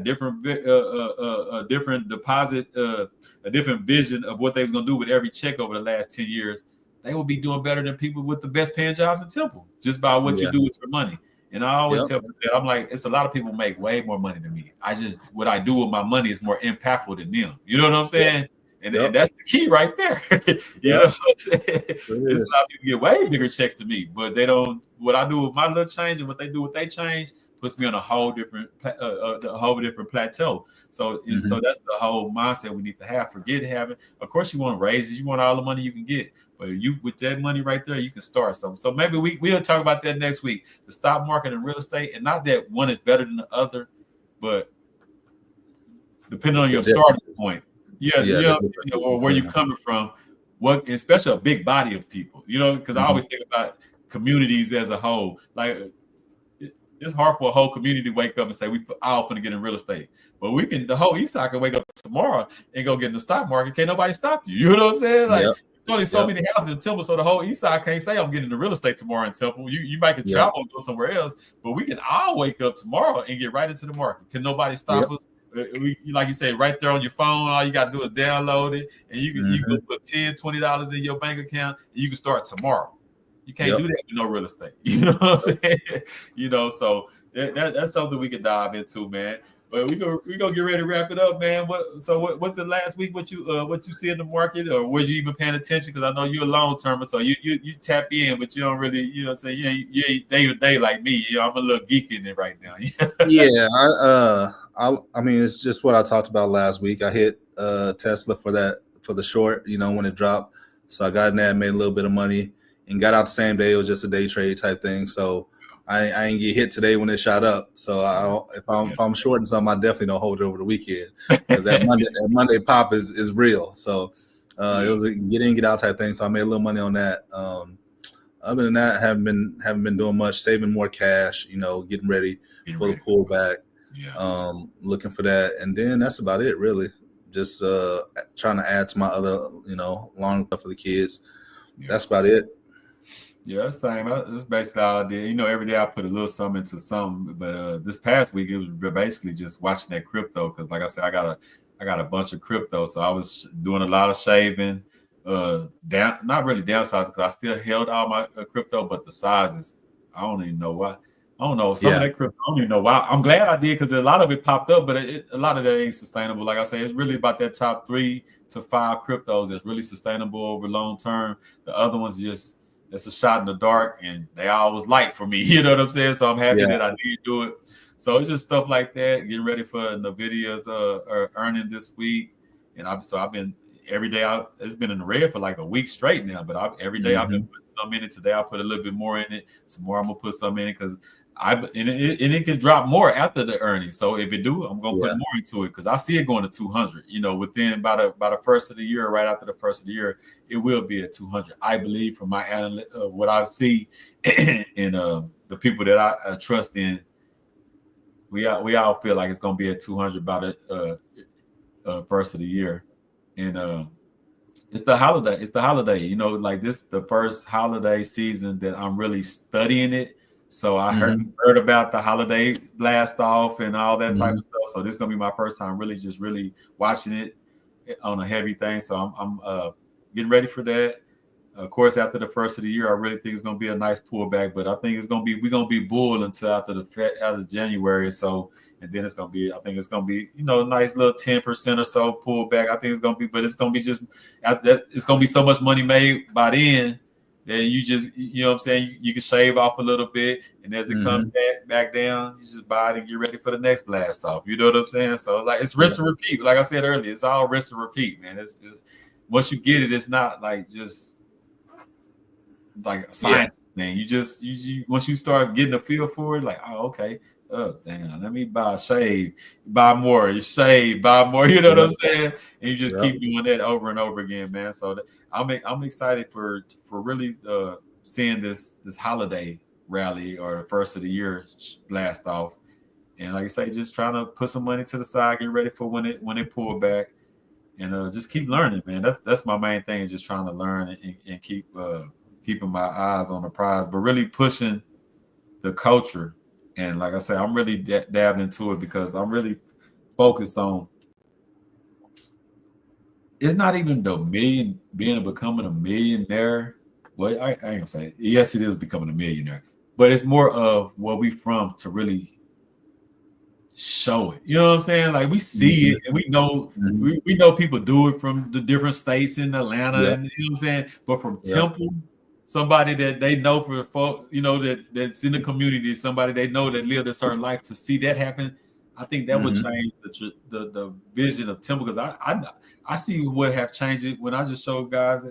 different deposit, a different vision of what they was gonna do with every check over the last 10 years, they will be doing better than people with the best paying jobs in Temple just by what you Yeah. do with your money. And I always Yep. tell people that I'm like, it's a lot of people make way more money than me. What I do with my money is more impactful than them. You know what I'm saying? And Yep. that's the key right there. You know Yep. what I'm saying? It It's a lot is. of people get way bigger checks than me, but they don't. What I do with my little change and what they do with their change puts me on a whole different plateau. So Mhm. so that's the whole mindset we need to have. Forget having. Of course, you want raises. You want all the money you can get. But you with that money right there, you can start something. So maybe we'll talk about that next week. The stock market and real estate, and not that one is better than the other, but depending on The your starting differences. point, yeah, Yeah. The differences or where you're between them. coming from, what, especially a big body of people, because I Mhm. always think about communities as a whole. Like it's hard for a whole community to wake up and say we all finna get in real estate, but the whole East Side can wake up tomorrow and go get in the stock market. Can't nobody stop you. You know what I'm saying? Like Yep. there's only so Yep. many houses in Temple, so the whole East Side can't say I'm getting into real estate tomorrow in Temple. You might can Yep. travel and go somewhere else, but we can all wake up tomorrow and get right into the market. Can nobody stop Yep. us? Like you say, right there on your phone, all you got to do is download it, and you can Mhm. put $10, $20 in your bank account, and you can start tomorrow. You can't Yep. do that with no real estate. You know what I'm saying? So that's something we can dive into, man. But we gonna get ready to wrap it up, man. What's the last week? What you see in the market, or was you even paying attention? Because I know you're a long termer, so you tap in, but you don't really, say, you ain't day to day like me. I'm a little geek in it right now. Yeah. I mean, it's just what I talked about last week. I hit Tesla for the short, when it dropped. So I got in there, made a little bit of money, and got out the same day. It was just a day trade type thing. So I ain't get hit today when it shot up. So if I'm shorting something, I definitely don't hold it over the weekend because that Monday pop is real. So it was a get in, get out type thing. So I made a little money on that. Other than that, haven't been doing much, saving more cash, getting ready for the pullback. Yeah. Looking for that, and then that's about it, really. Just trying to add to my other, long stuff for the kids. Yeah. That's about it. Yeah, same. That's basically all I did. Every day I put a little something into something. But this past week it was basically just watching that crypto because, like I said, I got a bunch of crypto, so I was doing a lot of shaving. Down, not really downsizing because I still held all my crypto, but the sizes, I don't even know why. I don't know some of Yeah. that crypto. I don't even know why. I'm glad I did because a lot of it popped up, but a lot of that ain't sustainable. Like I say, it's really about that top 3 to 5 cryptos that's really sustainable over long term. The other ones just it's a shot in the dark, and they always light for me. You know what I'm saying? So I'm happy Yeah. that I did do it. So it's just stuff like that. Getting ready for Nvidia's earning this week, and I've been every day. It's been in the red for like a week straight now. But every day I've been Hmm. putting some in it. Today I put a little bit more in it. Tomorrow I'm gonna put some in it because it can drop more after the earnings. So if it do, I'm gonna put Yeah. more into it because I see it going to 200. Within by the first of the year, right after the first of the year, it will be at 200. I believe from my what I see and the people that I trust in, we all feel like it's gonna be at 200 by the first of the year, and it's the holiday. It's the holiday. Like this, the first holiday season that I'm really studying it. So I heard Hmm. heard about the holiday blast off and all that type Hmm. of stuff. So this is gonna be my first time really watching it on a heavy thing. So I'm getting ready for that. Of course, after the first of the year, I really think it's going to be a nice pullback. But I think we're going to be bull until after January. So, and then I think it's going to be a nice little 10% or so pullback. I think it's going to be, but it's going to be just it's going to be so much money made by then that you just what I'm saying. You can shave off a little bit, and as it comes Hmm. back down, you just buy it and get ready for the next blast off. You know what I'm saying? So like it's Yeah. rinse and repeat. Like I said earlier, it's all rinse and repeat, man. It's once you get it, it's not like just like a Yeah. science thing. You once you start getting a feel for it, like, oh, okay, oh damn, let me buy shave, buy more, you shave, buy more, you know what Yep. I'm saying? And you just Yep. keep doing that over and over again, man. So I'm excited for really seeing this holiday rally or the first of the year blast off. And like I say, just trying to put some money to the side, get ready for when it pull back, and just keep learning, man. That's my main thing is just trying to learn and keep keeping my eyes on the prize, but really pushing the culture. And like I said, I'm really dabbing into it because I'm really focused on. It's not even the being becoming a millionaire. Well, I ain't gonna say it. Yes, it is becoming a millionaire, but it's more of where we from to really show it. You know what I'm saying? Like we see Hmm. it and we know Hmm. we know people do it from the different states in Atlanta, Yep. and you know what I'm saying. But from Yep. Temple, somebody that they know for folk, that's in the community, somebody they know that lived a certain life to see that happen. I think that would Hmm. change the vision of Temple because I see what have changed it when I just showed guys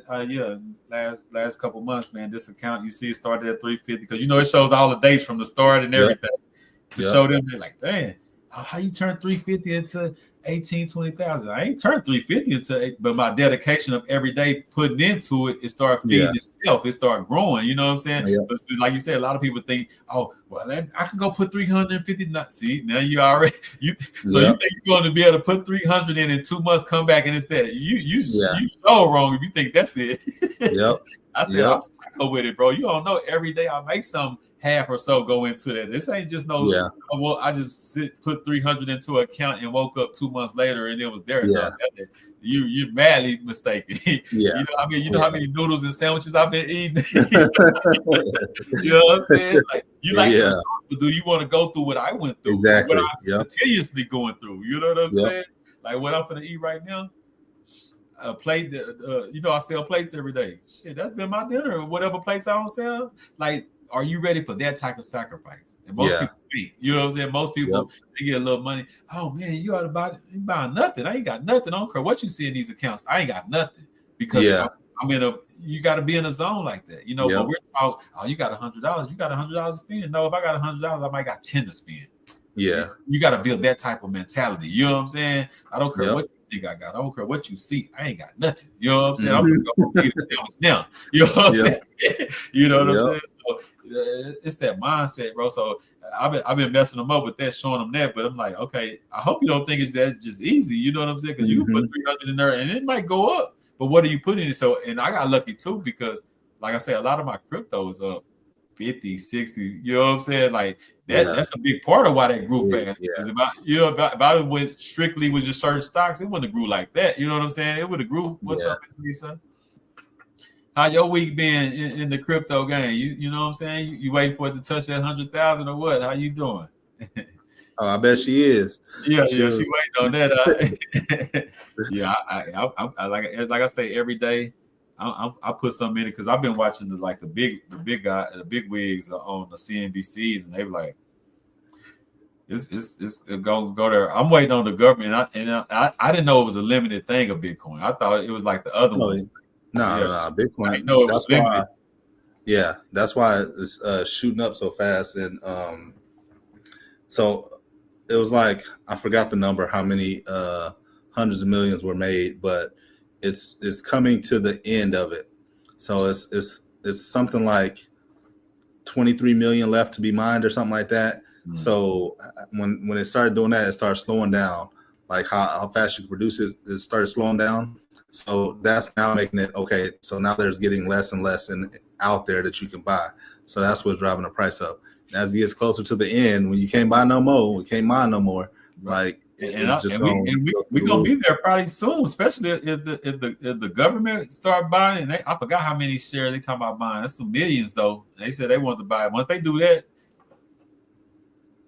last couple months, man. This account you see it started at 350 because it shows all the dates from the start and Yep. everything to Yep. show them they're like, dang, how you turn 350 into 18, 20,000? I ain't turned 350 into but my dedication of every day putting into it, it started Yeah. feeding itself. It started growing, you know what I'm saying? Yep. But like you said, a lot of people think, oh, well, I can go put 350. Not see, now you already so you Yep. think you're going to be able to put 300 in 2 months, come back and it's that. Yeah. You so wrong if you think that's it. Yep. I said, Yep. I'm psycho with it, bro. You don't know every day I make some half or so go into that. This ain't just no, Yeah. well, I just put 300 into an account and woke up 2 months later and it was there. No, Yeah. you're madly mistaken. Yeah. You know how Yeah. many noodles and sandwiches I've been eating. You know what I'm saying? Like you like the Yeah. results, but do you want to go through what I went through or what Exactly. I'm Yep. continuously going through? You know what I'm Yep. saying? Like what I'm gonna eat right now, a plate. I sell plates every day. Shit, that's been my dinner. Whatever plates I don't sell. Like, are you ready for that type of sacrifice? And most Yeah. people think, you know what I'm saying? Most Yep. people they get a little money. Oh man, you ought to buy. You buying nothing? I ain't got nothing. I don't care what you see in these accounts. I ain't got nothing because Yeah. I'm in a. You got to be in a zone like that, But Yep. we're talking. Oh, you got $100. You got $100 to spend. No, if I got $100, I might got 10 to spend. Yeah. You got to build that type of mentality. You know what I'm saying? I don't care Yep. what you think I got. I don't care what you see. I ain't got nothing. You know what I'm saying? I'm gonna Hmm. go eat a sandwich now. You know what I'm Yep. saying? You know what I'm Yep. saying? So it's that mindset, bro. So I've been messing them up with that, showing them that. But I'm like, okay, I hope you don't think it's that just easy. You know what I'm saying? Because you can put Hmm. 300 in there and it might go up. But what are you putting in it? So and I got lucky too because like I said, a lot of my crypto is up 50, 60. You know what I'm saying? Like Yeah. that's a big part of why that grew fast. Yeah. Because about it went strictly with just certain stocks, it wouldn't have grew like that. You know what I'm saying? It would have grew. What's up, Miss Lisa? How your week been in the crypto game? You know what I'm saying? You waiting for it to touch that 100,000 or what? How you doing? Oh, I bet she is. Yeah, she she waiting on that. Yeah, I like I say every day. I put something in it because I've been watching the big wigs on the CNBCs, and they were like, it's go there. I'm waiting on the government, I didn't know it was a limited thing of Bitcoin. I thought it was like the other ones. No, Bitcoin. I know it was limited. That's why it's shooting up so fast, and so it was like I forgot the number, how many hundreds of millions were made, but it's coming to the end of it. So it's something like 23 million left to be mined or something like that. Mm-hmm. So when it started doing that, it started slowing down. Like how fast you can produce it started slowing down. So that's now making it okay. So now there's getting less and less out there that you can buy. So that's what's driving the price up. And as it gets closer to the end, when you can't buy no more, we can't mine no more. Like we're gonna be there probably soon, especially if the government start buying. I forgot how many shares they talking about buying. That's some millions though. They said they want to buy it. Once they do that,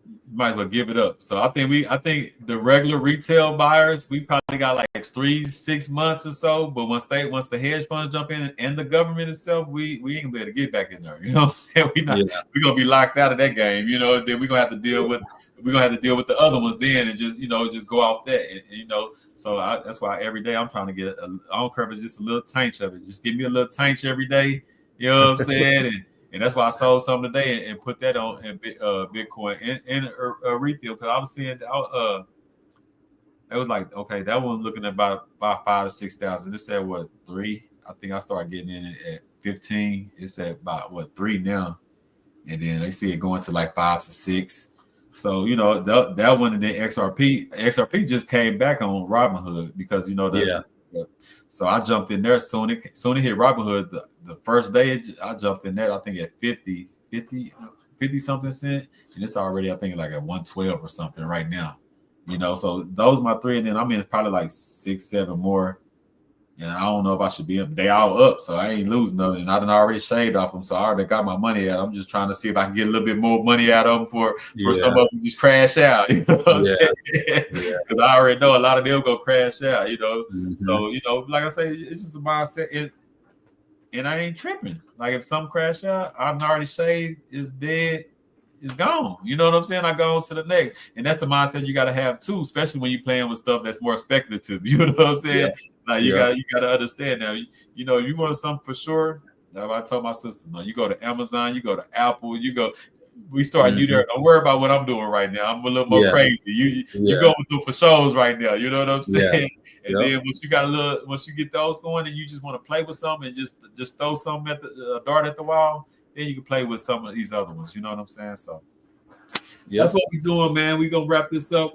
you might as well give it up. So I think the regular retail buyers, we probably got like 3-6 months or so. But once the hedge funds jump in and the government itself, we ain't gonna be able to get back in there. You know what I'm saying? We're gonna be locked out of that game. You know, then we're gonna have to deal with the other ones then, and just go off that. And, so that's why every day I'm trying to get I don't care if it's just a little tanch of it. Just give me a little tanch every day. You know what I'm saying? And that's why I sold some today and put that on in Bitcoin and retail, because I was seeing it was like, okay, that one looking at about 5,000 to 6,000. This at what, 3? I think I started getting in it at 15. It's at about what, 3 now, and then they see it going to like 5 to 6. So that one, and then XRP just came back on Robinhood because so I jumped in there soon. It hit Robinhood the first day. I jumped in there. I think at 50 something cent, and it's already I think like at 112 or something right now. So those are my 3, and then I'm in probably like 6, 7 more. And I don't know if I should be up. They all up, so I ain't losing nothing. And I done already shaved off them, so I already got my money out. I'm just trying to see if I can get a little bit more money out of them for some of them just crash out. Because I already know a lot of them go crash out. Mm-hmm. So like I say, it's just a mindset. And I ain't tripping. Like if some crash out, I'm already shaved, it's dead, it's gone. You know what I'm saying? I go on to the next. And that's the mindset you got to have too, especially when you're playing with stuff that's more speculative. You know what I'm saying? Yeah. Like you got to understand now. You want something for sure. I told my sister, no, you go to Amazon, you go to Apple, we start you there. Don't worry about what I'm doing right now. I'm a little more crazy. You go with them for shows right now. You know what I'm saying? Yeah. And then once you get those going, and you just want to play with something and just throw something at the dart at the wall, then you can play with some of these other ones. You know what I'm saying? So that's what we're doing, man. We're gonna wrap this up.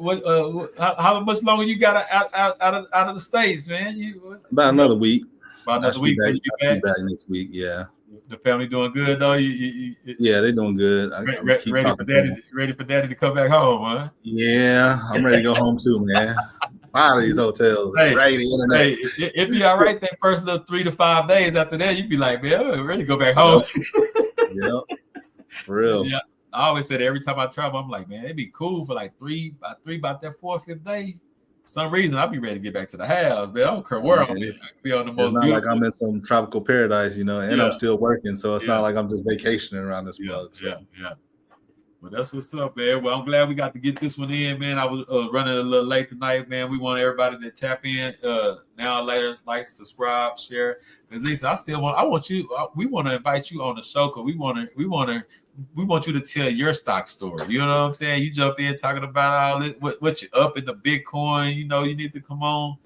How much longer you got out of the States, man? About another week. About another week. I'll be back next week. Yeah. The family doing good though. Yeah, they're doing good. Ready for daddy to come back home, huh? Yeah, I'm ready to go home too, man. Out of these hotels, right? The internet. Hey, it'd be all right that first little 3 to 5 days. After that, you'd be like, man, I'm ready to go back home. Yep. For real. Yeah. I always said every time I travel, I'm like, man, it'd be cool for like about that 4th, 5th day. For some reason, I'd be ready to get back to the house, man. I don't care where I'm at. I could be on the most it's not beautiful. Like I'm in some tropical paradise, and I'm still working, so it's not like I'm just vacationing around this plug. So. Yeah. Well, that's what's up, man. Well, I'm glad we got to get this one in, man. I was running a little late tonight, man. We want everybody to tap in now or later, like, subscribe, share. Because Lisa, we want to invite you on the show because we want you to tell your stock story. You know what I'm saying? You jump in talking about all this, what you up in the Bitcoin. You need to come on,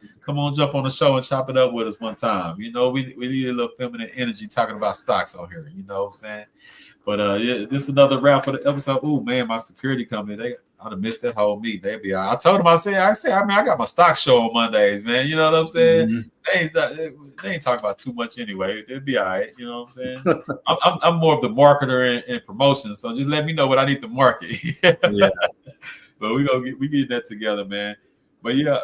jump on the show and chop it up with us one time. We need a little feminine energy talking about stocks on here. You know what I'm saying? But this is another wrap for the episode. Oh man, my security company, I'd have missed that whole meeting. They'd be all right. I told them, I mean, I got my stock show on Mondays, man. You know what I'm saying? Mhm. They ain't talking about too much anyway. It'd be all right. You know what I'm saying? I'm more of the marketer and promotion. So just let me know what I need to market. Yeah. But we get that together, man. But yeah,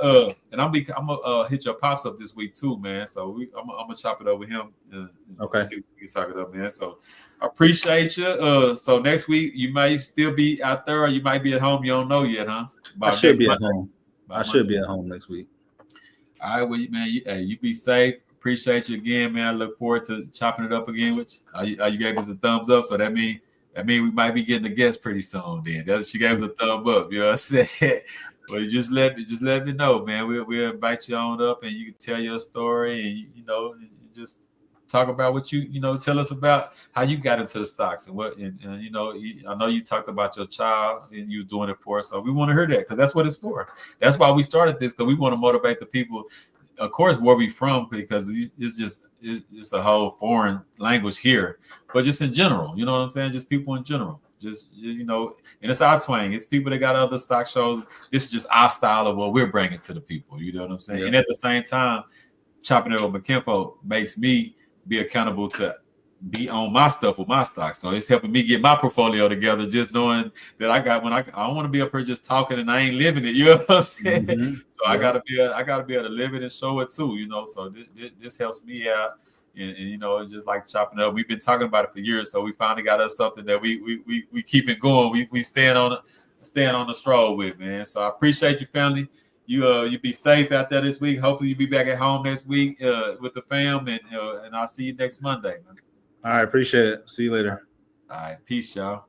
and I'm gonna hit your pops up this week too, man. So I'm gonna chop it up with him. Okay. See if we can talk it up, man. So I appreciate you. So next week you might still be out there, or you might be at home. You don't know yet, huh? I should be at home. I should be at home next week. All right, well, man, you be safe. Appreciate you again, man. I look forward to chopping it up again with you. You gave us a thumbs up, so that mean we might be getting a guest pretty soon. Then she gave us a thumb up. You know what I'm saying? Well, just let me know, man. We'll invite you on up, and you can tell your story, and you just talk about what tell us about how you got into the stocks and what. And I know you talked about your child and you doing it for us, so we want to hear that because that's what it's for. That's why we started this, because we want to motivate the people. Of course, where we from, because it's a whole foreign language here, but just in general, you know what I'm saying? Just people in general. Just and it's our twang. It's people that got other stock shows. This is just our style of what we're bringing to the people. You know what I'm saying? Yeah. And at the same time, chopping it with McKinfo makes me be accountable to be on my stuff with my stock. So it's helping me get my portfolio together. Just knowing that I don't want to be up here just talking and I ain't living it. You know what I'm saying? Mm-hmm. So yeah. I gotta be able to live it and show it too. So this helps me out. And just like chopping it up. We've been talking about it for years, so we finally got us something that we keep it going. We stand on the stroll with, man. So I appreciate you, family. You be safe out there this week. Hopefully you be back at home next week with the fam, and I'll see you next Monday, man. All right, appreciate it. See you later. All right, peace, y'all.